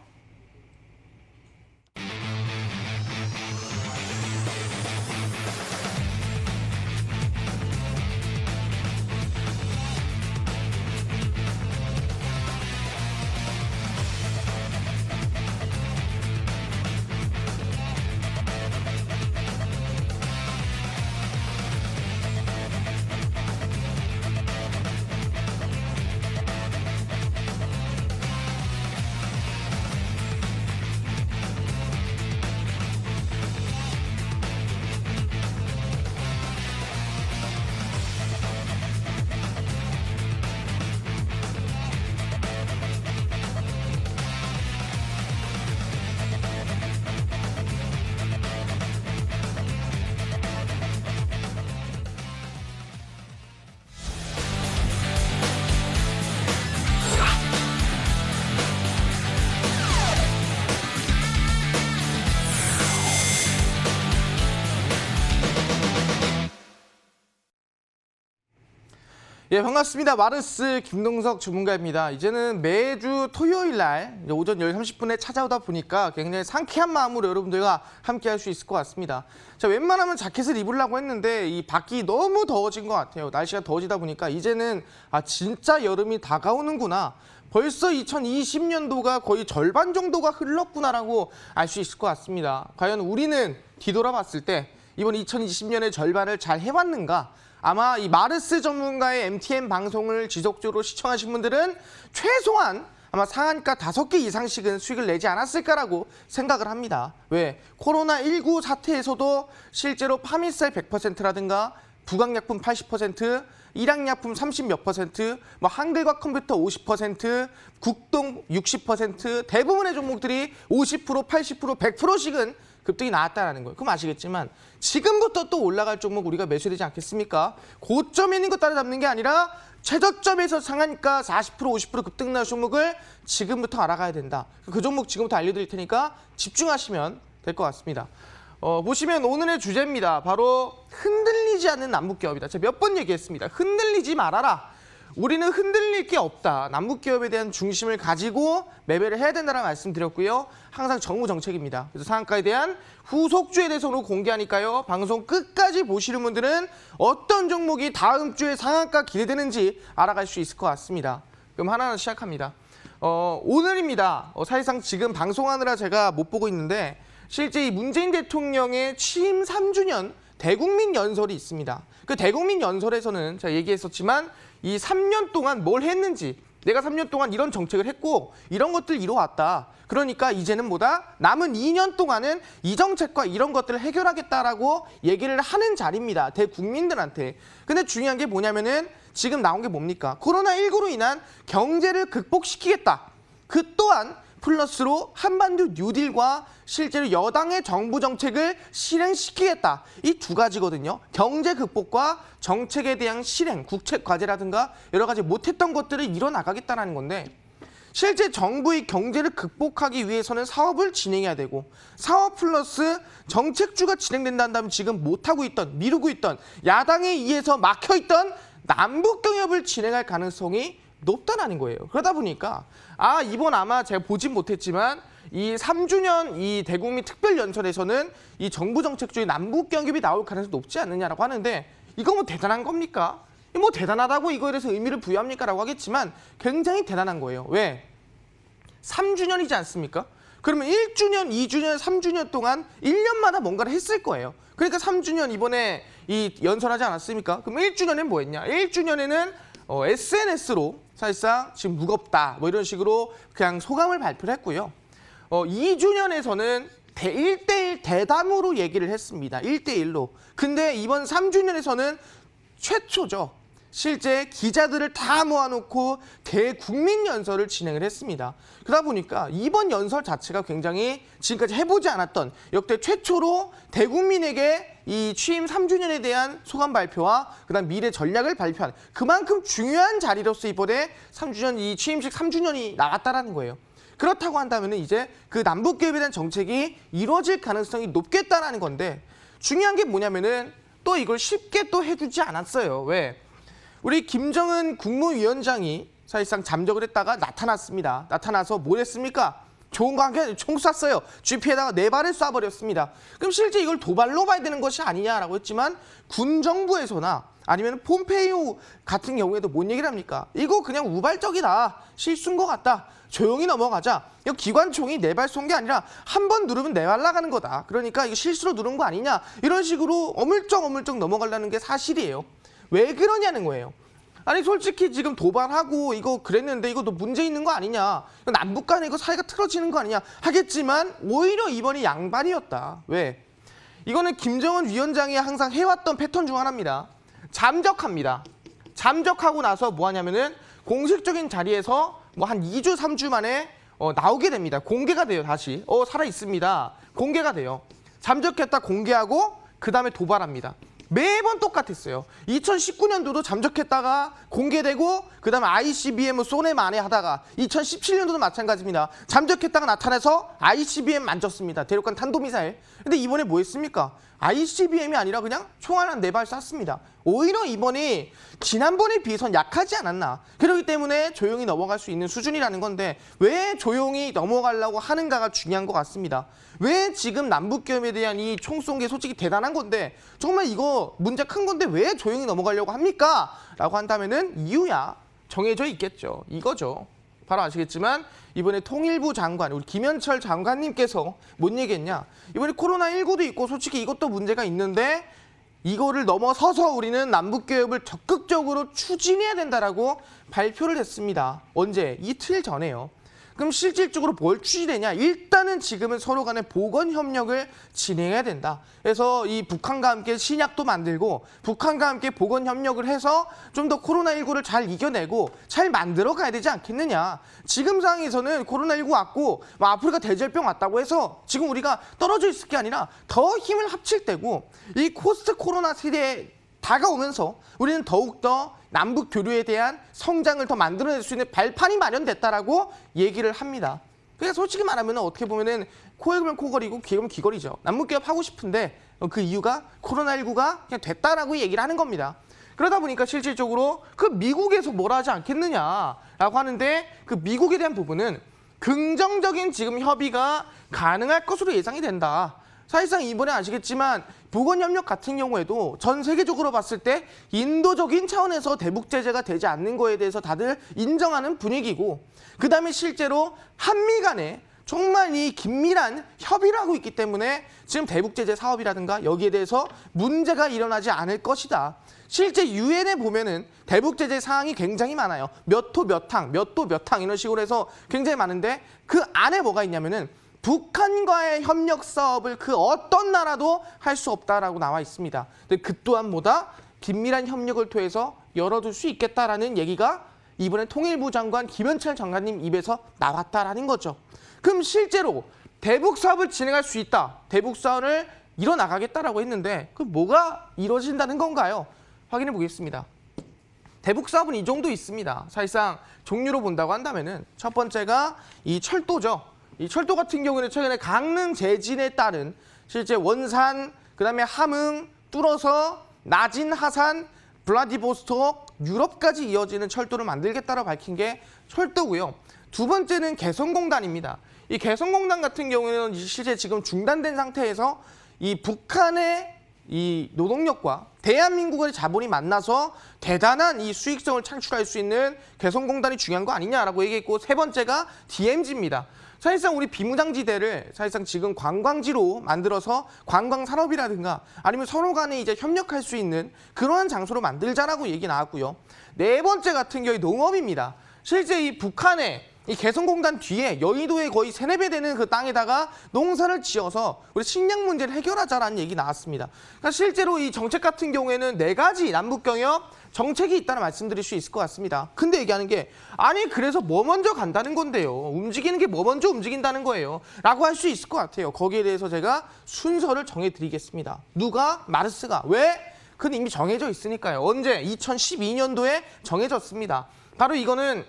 예, 반갑습니다. 마르스 김동석 전문가입니다. 이제는 매주 토요일 날 오전 10시 30분에 찾아오다 보니까 굉장히 상쾌한 마음으로 여러분들과 함께 할 수 있을 것 같습니다. 자, 웬만하면 자켓을 입으려고 했는데 이 밖이 너무 더워진 것 같아요. 날씨가 더워지다 보니까 이제는 진짜 여름이 다가오는구나. 벌써 2020년도가 거의 절반 정도가 흘렀구나라고 알 수 있을 것 같습니다. 과연 우리는 뒤돌아봤을 때 이번 2020년의 절반을 잘 해왔는가? 아마 이 마르스 전문가의 MTN 방송을 지속적으로 시청하신 분들은 최소한 아마 상한가 5개 이상씩은 수익을 내지 않았을까라고 생각을 합니다. 왜? 코로나19 사태에서도 실제로 파미살 100%라든가 부강약품 80%, 일양약품 30몇 %, 뭐 한글과 컴퓨터 50%, 국동 60%, 대부분의 종목들이 50%, 80%, 100%씩은 급등이 나왔다는 거예요. 그럼 아시겠지만 지금부터 또 올라갈 종목 우리가 매수해야 되지 않겠습니까? 고점에 있는 것 따라잡는 게 아니라 최저점에서 상한가 40%, 50% 급등 나는 종목을 지금부터 알아가야 된다. 그 종목 지금부터 알려드릴 테니까 집중하시면 될 것 같습니다. 보시면 오늘의 주제입니다. 바로 흔들리지 않는 남북기업이다. 제가 몇 번 얘기했습니다. 흔들리지 말아라. 우리는 흔들릴 게 없다. 남북기업에 대한 중심을 가지고 매매를 해야 된다는 말씀드렸고요. 항상 정무 정책입니다. 그래서 상한가에 대한 후속주에 대해서 오늘 공개하니까요. 방송 끝까지 보시는 분들은 어떤 종목이 다음 주에 상한가 기대되는지 알아갈 수 있을 것 같습니다. 그럼 하나하나 시작합니다. 오늘입니다. 사실상 지금 방송하느라 제가 못 보고 있는데 실제 이 문재인 대통령의 취임 3주년 대국민 연설이 있습니다. 그 대국민 연설에서는 제가 얘기했었지만 이 3년 동안 뭘 했는지, 내가 3년 동안 이런 정책을 했고 이런 것들 이뤄왔다. 그러니까 이제는 뭐다? 남은 2년 동안은 이 정책과 이런 것들을 해결하겠다라고 얘기를 하는 자리입니다. 대국민들한테. 근데 중요한 게 뭐냐면은 지금 나온 게 뭡니까? 코로나19로 인한 경제를 극복시키겠다. 그 또한 플러스로 한반도 뉴딜과 실제로 여당의 정부 정책을 실행시키겠다. 이 두 가지거든요. 경제 극복과 정책에 대한 실행, 국책 과제라든가 여러 가지 못했던 것들을 이뤄나가겠다는 건데 실제 정부의 경제를 극복하기 위해서는 사업을 진행해야 되고 사업 플러스 정책주가 진행된다 한다면 지금 못하고 있던, 미루고 있던 야당에 의해서 막혀있던 남북경협을 진행할 가능성이 높다는 거예요. 그러다 보니까 이번 아마 제가 보진 못했지만 이 3주년 이 대국민 특별연설에서는 이 정부 정책주의 남북경협이 나올 가능성이 높지 않느냐라고 하는데 이거 뭐 대단한 겁니까? 뭐 대단하다고 이거에 대해서 의미를 부여합니까? 라고 하겠지만 굉장히 대단한 거예요. 왜? 3주년이지 않습니까? 그러면 1주년, 2주년, 3주년 동안 1년마다 뭔가를 했을 거예요. 그러니까 3주년 이번에 이 연설하지 않았습니까? 그럼 1주년엔 뭐 했냐? 1주년에는 SNS로 사실상 지금 무겁다 뭐 이런 식으로 그냥 소감을 발표를 했고요. 2주년에서는 1대1 대담으로 얘기를 했습니다. 1대1로. 근데 이번 3주년에서는 최초죠. 실제 기자들을 다 모아놓고 대국민 연설을 진행을 했습니다. 그러다 보니까 이번 연설 자체가 굉장히 지금까지 해보지 않았던 역대 최초로 대국민에게 이 취임 3주년에 대한 소감 발표와 그다음 미래 전략을 발표한 그만큼 중요한 자리로서 이번에 3주년 이 취임식 3주년이 나왔다라는 거예요. 그렇다고 한다면 이제 그 남북교협에 대한 정책이 이루어질 가능성이 높겠다라는 건데 중요한 게 뭐냐면은 또 이걸 쉽게 또 해주지 않았어요. 왜? 우리 김정은 국무위원장이 사실상 잠적을 했다가 나타났습니다. 나타나서 뭘 했습니까? 좋은 거 한 개 총 쐈어요. GP에다가 4발을 쏴버렸습니다. 그럼 실제 이걸 도발로 봐야 되는 것이 아니냐라고 했지만 군 정부에서나 아니면 폼페이오 같은 경우에도 뭔 얘기를 합니까? 이거 그냥 우발적이다. 실수인 것 같다. 조용히 넘어가자. 이거 기관총이 4발 쏜 게 아니라 한 번 누르면 4발 나가는 거다. 그러니까 이거 실수로 누른 거 아니냐. 이런 식으로 어물쩍 넘어가려는 게 사실이에요. 왜 그러냐는 거예요. 아니 솔직히 지금 도발하고 이거 그랬는데 이거 너 문제 있는 거 아니냐. 남북 간에 이거 사이가 틀어지는 거 아니냐 하겠지만 오히려 이번이 양반이었다. 왜? 이거는 김정은 위원장이 항상 해왔던 패턴 중 하나입니다. 잠적합니다. 잠적하고 나서 뭐 하냐면은 공식적인 자리에서 뭐 한 2주, 3주 만에 나오게 됩니다. 공개가 돼요, 다시. 살아있습니다. 공개가 돼요. 잠적했다 공개하고 그 다음에 도발합니다. 매번 똑같았어요. 2019년도도 잠적했다가 공개되고 그 다음에 ICBM 쏘네 마네 하다가 2017년도도 마찬가지입니다. 잠적했다가 나타나서 ICBM 만졌습니다. 대륙간 탄도미사일. 근데 이번에 뭐 했습니까? ICBM이 아니라 그냥 총알 한 4발 쐈습니다. 오히려 이번이 지난번에 비해선 약하지 않았나. 그렇기 때문에 조용히 넘어갈 수 있는 수준이라는 건데 왜 조용히 넘어가려고 하는가가 중요한 것 같습니다. 왜 지금 남북교협에 대한 이 총 쏜 게 솔직히 대단한 건데 정말 이거 문제 큰 건데 왜 조용히 넘어가려고 합니까? 라고 한다면은 이유야 정해져 있겠죠. 이거죠. 바로 아시겠지만 이번에 통일부 장관, 우리 김현철 장관님께서 뭔 얘기했냐. 이번에 코로나19도 있고 솔직히 이것도 문제가 있는데 이거를 넘어서서 우리는 남북교협을 적극적으로 추진해야 된다라고 발표를 했습니다. 언제? 이틀 전에요. 그럼 실질적으로 뭘 추진되냐? 일단은 지금은 서로 간의 보건 협력을 진행해야 된다. 그래서 이 북한과 함께 신약도 만들고 북한과 함께 보건 협력을 해서 좀 더 코로나19를 잘 이겨내고 잘 만들어 가야 되지 않겠느냐. 지금 상황에서는 코로나19 왔고 뭐 아프리카 대절병 왔다고 해서 지금 우리가 떨어져 있을 게 아니라 더 힘을 합칠 때고 이 포스트 코로나 시대에 다가오면서 우리는 더욱더 남북 교류에 대한 성장을 더 만들어낼 수 있는 발판이 마련됐다라고 얘기를 합니다. 그러니까 솔직히 말하면 어떻게 보면은 코에 걸면 코걸이고 귀에 걸면 귀걸이죠. 남북교협 하고 싶은데 그 이유가 코로나19가 그냥 됐다라고 얘기를 하는 겁니다. 그러다 보니까 실질적으로 그 미국에서 뭐라 하지 않겠느냐라고 하는데 그 미국에 대한 부분은 긍정적인 지금 협의가 가능할 것으로 예상이 된다. 사실상 이번에 아시겠지만 보건협력 같은 경우에도 전 세계적으로 봤을 때 인도적인 차원에서 대북 제재가 되지 않는 거에 대해서 다들 인정하는 분위기고 그다음에 실제로 한미 간에 정말 이 긴밀한 협의를 하고 있기 때문에 지금 대북 제재 사업이라든가 여기에 대해서 문제가 일어나지 않을 것이다. 실제 유엔에 보면은 대북 제재 사항이 굉장히 많아요. 몇 호 몇 항, 몇 도 몇 항 이런 식으로 해서 굉장히 많은데 그 안에 뭐가 있냐면은 북한과의 협력 사업을 그 어떤 나라도 할 수 없다라고 나와 있습니다. 근데 그 또한 뭐다? 긴밀한 협력을 통해서 열어둘 수 있겠다라는 얘기가 이번에 통일부 장관 김현철 장관님 입에서 나왔다라는 거죠. 그럼 실제로 대북 사업을 진행할 수 있다. 대북 사업을 이뤄나가겠다라고 했는데 그럼 뭐가 이루어진다는 건가요? 확인해 보겠습니다. 대북 사업은 이 정도 있습니다. 사실상 종류로 본다고 한다면은 첫 번째가 이 철도죠. 이 철도 같은 경우는 최근에 강릉 재진에 따른 실제 원산, 그다음에 함흥, 뚫어서 나진, 하산, 블라디보스톡, 유럽까지 이어지는 철도를 만들겠다고 밝힌 게 철도고요. 두 번째는 개성공단입니다. 이 개성공단 같은 경우는 실제 지금 중단된 상태에서 이 북한의 이 노동력과 대한민국의 자본이 만나서 대단한 이 수익성을 창출할 수 있는 개성공단이 중요한 거 아니냐라고 얘기했고 세 번째가 DMZ입니다. 사실상 우리 비무장지대를 사실상 지금 관광지로 만들어서 관광산업이라든가 아니면 서로 간에 이제 협력할 수 있는 그러한 장소로 만들자라고 얘기 나왔고요. 네 번째 같은 경우에 농업입니다. 실제 이 북한의 이 개성공단 뒤에 여의도의 거의 3, 4배 되는 그 땅에다가 농사를 지어서 우리 식량 문제를 해결하자라는 얘기 나왔습니다. 그러니까 실제로 이 정책 같은 경우에는 4가지 남북경협 정책이 있다는 말씀드릴 수 있을 것 같습니다. 근데 얘기하는 게 아니 그래서 뭐 먼저 간다는 건데요. 움직이는 게 뭐 먼저 움직인다는 거예요. 라고 할 수 있을 것 같아요. 거기에 대해서 제가 순서를 정해드리겠습니다. 누가? 마르스가. 왜? 그건 이미 정해져 있으니까요. 언제? 2012년도에 정해졌습니다. 바로 이거는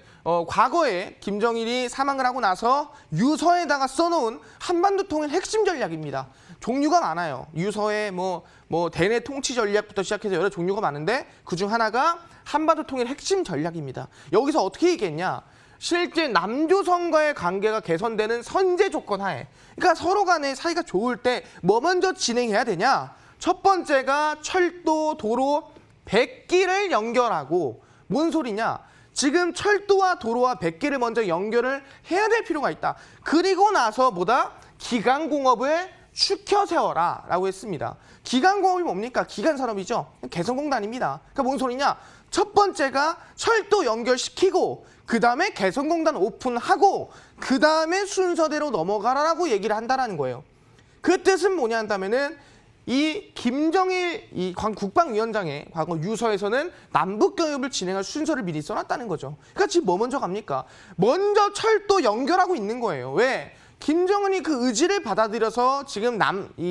과거에 김정일이 사망을 하고 나서 유서에다가 써놓은 한반도 통일 핵심 전략입니다. 종류가 많아요. 유서에 뭐 대내 통치 전략부터 시작해서 여러 종류가 많은데 그중 하나가 한반도 통일 핵심 전략입니다. 여기서 어떻게 얘기했냐? 실제 남조선과의 관계가 개선되는 선제 조건 하에, 그러니까 서로 간의 사이가 좋을 때 뭐 먼저 진행해야 되냐? 첫 번째가 철도, 도로 100기를 연결하고, 뭔 소리냐? 지금 철도와 도로와 100기를 먼저 연결을 해야 될 필요가 있다. 그리고 나서 뭐다? 기간공업을 축혀 세워라 라고 했습니다. 기간공업이 뭡니까? 기간산업이죠. 개성공단입니다. 그러니까 뭔 소리냐? 첫 번째가 철도 연결시키고 그 다음에 개성공단 오픈하고 그 다음에 순서대로 넘어가라라고 얘기를 한다는 거예요. 그 뜻은 뭐냐 한다면은 이 김정일 이 국방위원장의 과거 유서에서는 남북경협을 진행할 순서를 미리 써놨다는 거죠. 그러니까 지금 뭐 먼저 갑니까? 먼저 철도 연결하고 있는 거예요. 왜? 김정은이 그 의지를 받아들여서 지금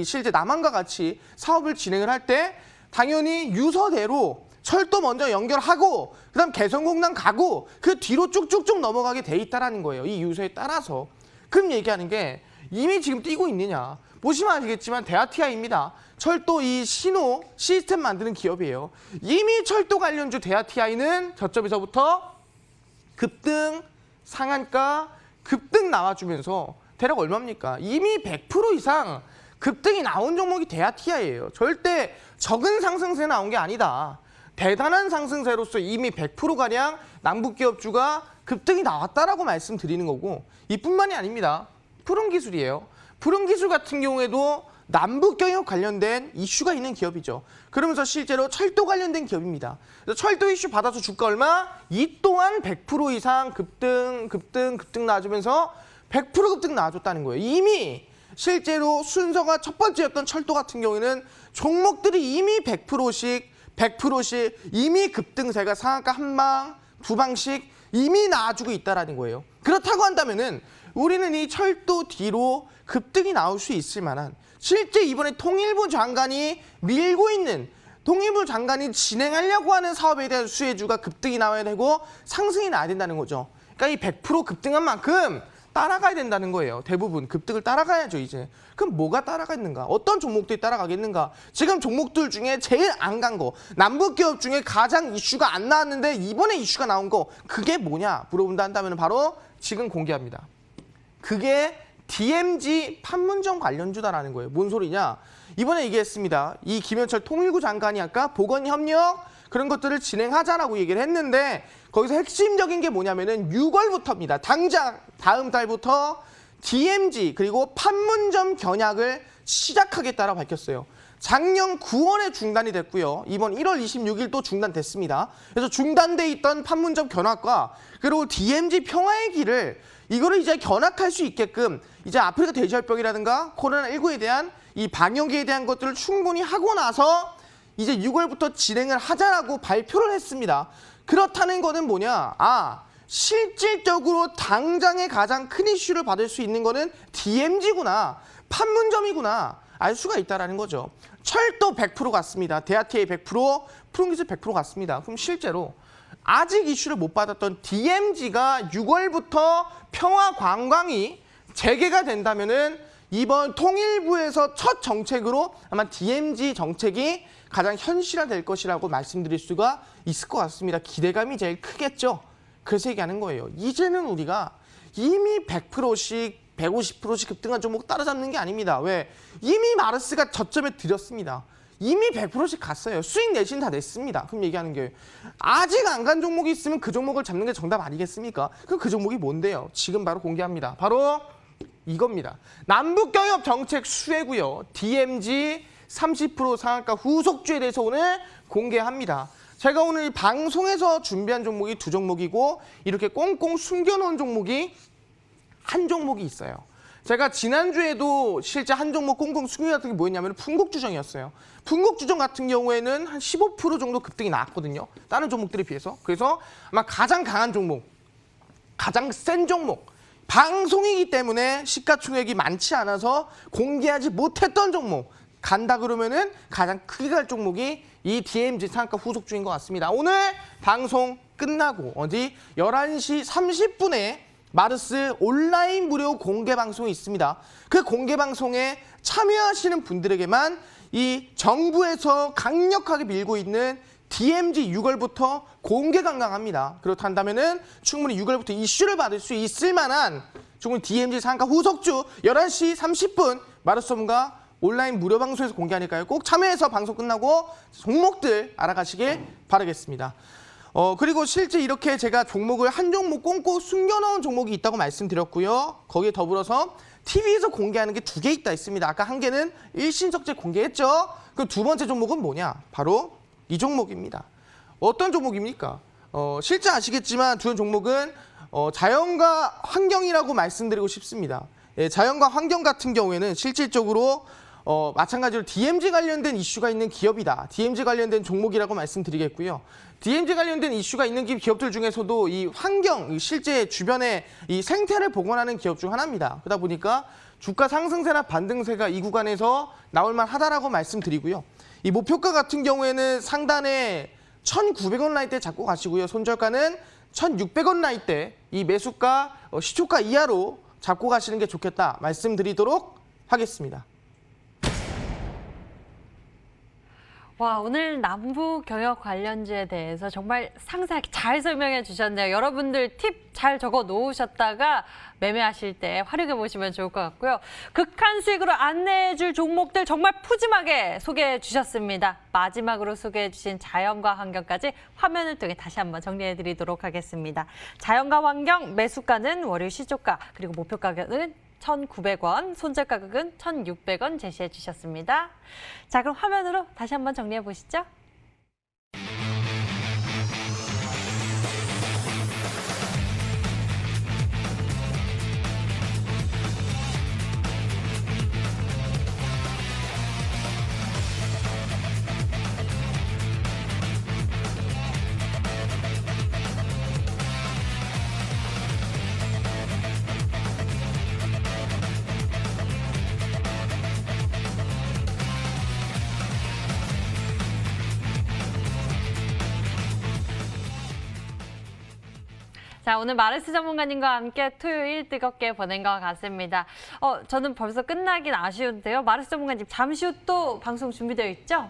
실제 남한과 같이 사업을 진행을 할 때 당연히 유서대로 철도 먼저 연결하고 그다음 개성공단 가고 그 뒤로 쭉쭉쭉 넘어가게 돼 있다라는 거예요. 이 유서에 따라서. 그럼 얘기하는 게 이미 지금 뛰고 있느냐. 보시면 아시겠지만 데아티아입니다. 철도 이 신호 시스템 만드는 기업이에요. 이미 철도 관련주 데아티아이는 저점에서부터 급등, 상한가, 급등 나와주면서 대략 얼마입니까? 이미 100% 이상 급등이 나온 종목이 데아티아예요. 절대 적은 상승세 나온 게 아니다. 대단한 상승세로서 이미 100%가량 남북기업주가 급등이 나왔다라고 말씀드리는 거고, 이뿐만이 아닙니다. 푸른기술이에요. 푸른기술 같은 경우에도 남북경협 관련된 이슈가 있는 기업이죠. 그러면서 실제로 철도 관련된 기업입니다. 그래서 철도 이슈 받아서 주가 얼마? 이 또한 100% 이상 급등 나와주면서 100% 급등 나와줬다는 거예요. 이미 실제로 순서가 첫 번째였던 철도 같은 경우에는 종목들이 이미 100%씩 이미 급등세가 상한가 한 방, 두 방씩 이미 나와주고 있다는 거예요. 그렇다고 한다면은 우리는 이 철도 뒤로 급등이 나올 수 있을 만한, 실제 이번에 통일부 장관이 밀고 있는, 통일부 장관이 진행하려고 하는 사업에 대한 수혜주가 급등이 나와야 되고 상승이 나야 된다는 거죠. 그러니까 이 100% 급등한 만큼 따라가야 된다는 거예요. 대부분 급등을 따라가야죠 이제. 그럼 뭐가 따라가겠는가? 어떤 종목들이 따라가겠는가? 지금 종목들 중에 제일 안 간 거, 남북기업 중에 가장 이슈가 안 나왔는데 이번에 이슈가 나온 거, 그게 뭐냐 물어본다 한다면 바로 지금 공개합니다. 그게 DMZ 판문점 관련주다라는 거예요. 뭔 소리냐? 이번에 얘기했습니다. 이 김현철 통일부 장관이 아까 보건협력 그런 것들을 진행하자라고 얘기를 했는데 거기서 핵심적인 게 뭐냐면은 6월부터입니다. 당장 다음 달부터 DMZ 그리고 판문점 견약을 시작하겠다라고 밝혔어요. 작년 9월에 중단이 됐고요. 이번 1월 26일 또 중단됐습니다. 그래서 중단돼 있던 판문점 견학과 그리고 DMZ 평화의 길을 이거를 이제 견학할 수 있게끔 이제 아프리카 돼지열병이라든가 코로나19에 대한 이 방역에 대한 것들을 충분히 하고 나서 이제 6월부터 진행을 하자라고 발표를 했습니다. 그렇다는 거는 뭐냐? 실질적으로 당장의 가장 큰 이슈를 받을 수 있는 거는 DMZ구나, 판문점이구나 알 수가 있다는 거죠. 철도 100% 갔습니다. 데아티아이 100%, 푸른기술 100% 갔습니다. 그럼 실제로 아직 이슈를 못 받았던 DMZ가 6월부터 평화관광이 재개가 된다면은 이번 통일부에서 첫 정책으로 아마 DMZ 정책이 가장 현실화될 것이라고 말씀드릴 수가 있을 것 같습니다. 기대감이 제일 크겠죠. 그래서 얘기하는 거예요. 이제는 우리가 이미 100%씩 150%씩 급등한 종목 따라잡는 게 아닙니다. 왜? 이미 마르스가 저점에 들였습니다. 이미 100%씩 갔어요. 수익 내신 다 냈습니다. 그럼 얘기하는 게 아직 안 간 종목이 있으면 그 종목을 잡는 게 정답 아니겠습니까? 그럼 그 종목이 뭔데요? 지금 바로 공개합니다. 바로 이겁니다. 남북경협 정책 수혜고요. DMZ 30% 상한가 후속주에 대해서 오늘 공개합니다. 제가 오늘 이 방송에서 준비한 종목이 2종목이고 이렇게 꽁꽁 숨겨놓은 종목이 한 종목이 있어요. 제가 지난주에도 실제 한 종목 꽁꽁 숨겨놨던 게 뭐였냐면 풍국주정이었어요. 풍국주정 같은 경우에는 한 15% 정도 급등이 나왔거든요. 다른 종목들에 비해서. 그래서 아마 가장 강한 종목, 가장 센 종목, 방송이기 때문에 시가총액이 많지 않아서 공개하지 못했던 종목 간다 그러면은 가장 크게 갈 종목이 이 DMZ 상한가 후속주인 것 같습니다. 오늘 방송 끝나고 어디 11시 30분에 마르스 온라인 무료 공개 방송이 있습니다. 그 공개 방송에 참여하시는 분들에게만 이 정부에서 강력하게 밀고 있는 DMZ 6월부터 공개 강강합니다. 그렇다면은 충분히 6월부터 이슈를 받을 수 있을 만한 충분히 DMZ 상한가 후속주 11시 30분 마르스 전문가 온라인 무료 방송에서 공개하니까요. 꼭 참여해서 방송 끝나고 종목들 알아가시길 바라겠습니다. 그리고 실제 이렇게 제가 종목을 한 종목 꽁꽁 숨겨놓은 종목이 있다고 말씀드렸고요. 거기에 더불어서 TV에서 공개하는 게 2개 있습니다. 아까 한 개는 일신석재 공개했죠. 그럼 두 번째 종목은 뭐냐? 바로 이 종목입니다. 어떤 종목입니까? 실제 아시겠지만 두 종목은 자연과 환경이라고 말씀드리고 싶습니다. 예, 자연과 환경 같은 경우에는 실질적으로 마찬가지로 DMZ 관련된 이슈가 있는 기업이다. DMZ 관련된 종목이라고 말씀드리겠고요. DMZ 관련된 이슈가 있는 기업들 중에서도 이 환경, 실제 주변의 이 생태를 복원하는 기업 중 하나입니다. 그러다 보니까 주가 상승세나 반등세가 이 구간에서 나올 만하다라고 말씀드리고요. 이 목표가 같은 경우에는 상단에 1,900원 라인대 잡고 가시고요. 손절가는 1,600원 라인대 이 매수가 시초가 이하로 잡고 가시는 게 좋겠다 말씀드리도록 하겠습니다. 와, 오늘 남부 경영 관련주에 대해서 정말 상세하게 잘 설명해 주셨네요. 여러분들 팁 잘 적어 놓으셨다가 매매하실 때 활용해 보시면 좋을 것 같고요. 극한 수익으로 안내해 줄 종목들 정말 푸짐하게 소개해 주셨습니다. 마지막으로 소개해 주신 자연과 환경까지 화면을 통해 다시 한번 정리해 드리도록 하겠습니다. 자연과 환경 매수가는 월요 시초가 그리고 목표 가격은 1,900원, 손절 가격은 1,600원 제시해 주셨습니다. 자, 그럼 화면으로 다시 한번 정리해 보시죠. 자, 오늘 마르스 전문가님과 함께 토요일 뜨겁게 보낸 것 같습니다. 저는 벌써 끝나긴 아쉬운데요. 마르스 전문가님 잠시 후 또 방송 준비되어 있죠?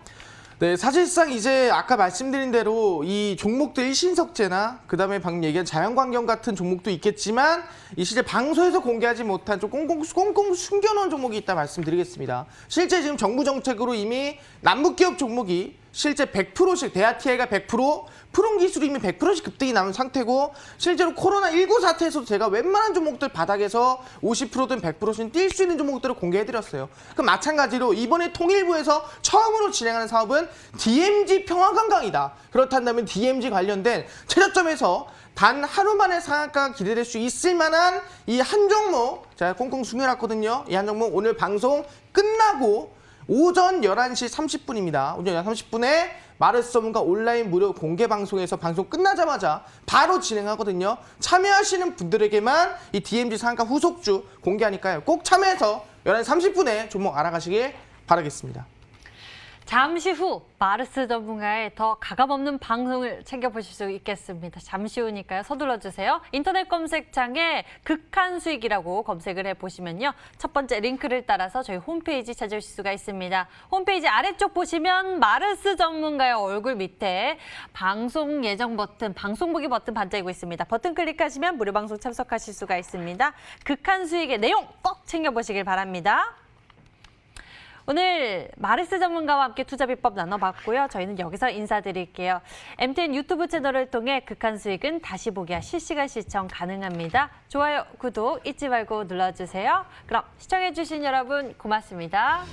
네, 사실상 이제 아까 말씀드린 대로 이 종목들 일신석재나 그다음에 방금 얘기한 자연환경 같은 종목도 있겠지만 이 실제 방송에서 공개하지 못한 좀 꽁꽁 숨겨놓은 종목이 있다 말씀드리겠습니다. 실제 지금 정부 정책으로 이미 남북기업 종목이 실제 100%씩 대하TI가 100%, 푸른기술이 이미 100%씩 급등이 나온 상태고 실제로 코로나19 사태에서도 제가 웬만한 종목들 바닥에서 50%든 100%씩 뛸 수 있는 종목들을 공개해드렸어요. 그럼 마찬가지로 이번에 통일부에서 처음으로 진행하는 사업은 DMZ 평화관광이다. 그렇다면 DMZ 관련된 최저점에서 단 하루 만에 상한가가 기대될 수 있을 만한 이 한 종목 제가 꽁꽁 숨겨놨거든요. 이 한 종목 오늘 방송 끝나고 오전 11시 30분입니다. 오전 11시 30분에 마르스 전문가 온라인 무료 공개 방송에서 방송 끝나자마자 바로 진행하거든요. 참여하시는 분들에게만 이 DMZ 상한가 후속주 공개하니까요. 꼭 참여해서 11시 30분에 종목 알아가시길 바라겠습니다. 잠시 후 마르스 전문가의 더 가감없는 방송을 챙겨보실 수 있겠습니다. 잠시 후니까요. 서둘러 주세요. 인터넷 검색창에 극한 수익이라고 검색을 해보시면요. 첫 번째 링크를 따라서 저희 홈페이지 찾으실 수가 있습니다. 홈페이지 아래쪽 보시면 마르스 전문가의 얼굴 밑에 방송 예정 버튼, 방송 보기 버튼 반짝이고 있습니다. 버튼 클릭하시면 무료 방송 참석하실 수가 있습니다. 극한 수익의 내용 꼭 챙겨보시길 바랍니다. 오늘 마르스 전문가와 함께 투자 비법 나눠봤고요. 저희는 여기서 인사드릴게요. MTN 유튜브 채널을 통해 극한 수익은 다시 보기와 실시간 시청 가능합니다. 좋아요, 구독 잊지 말고 눌러주세요. 그럼 시청해주신 여러분 고맙습니다.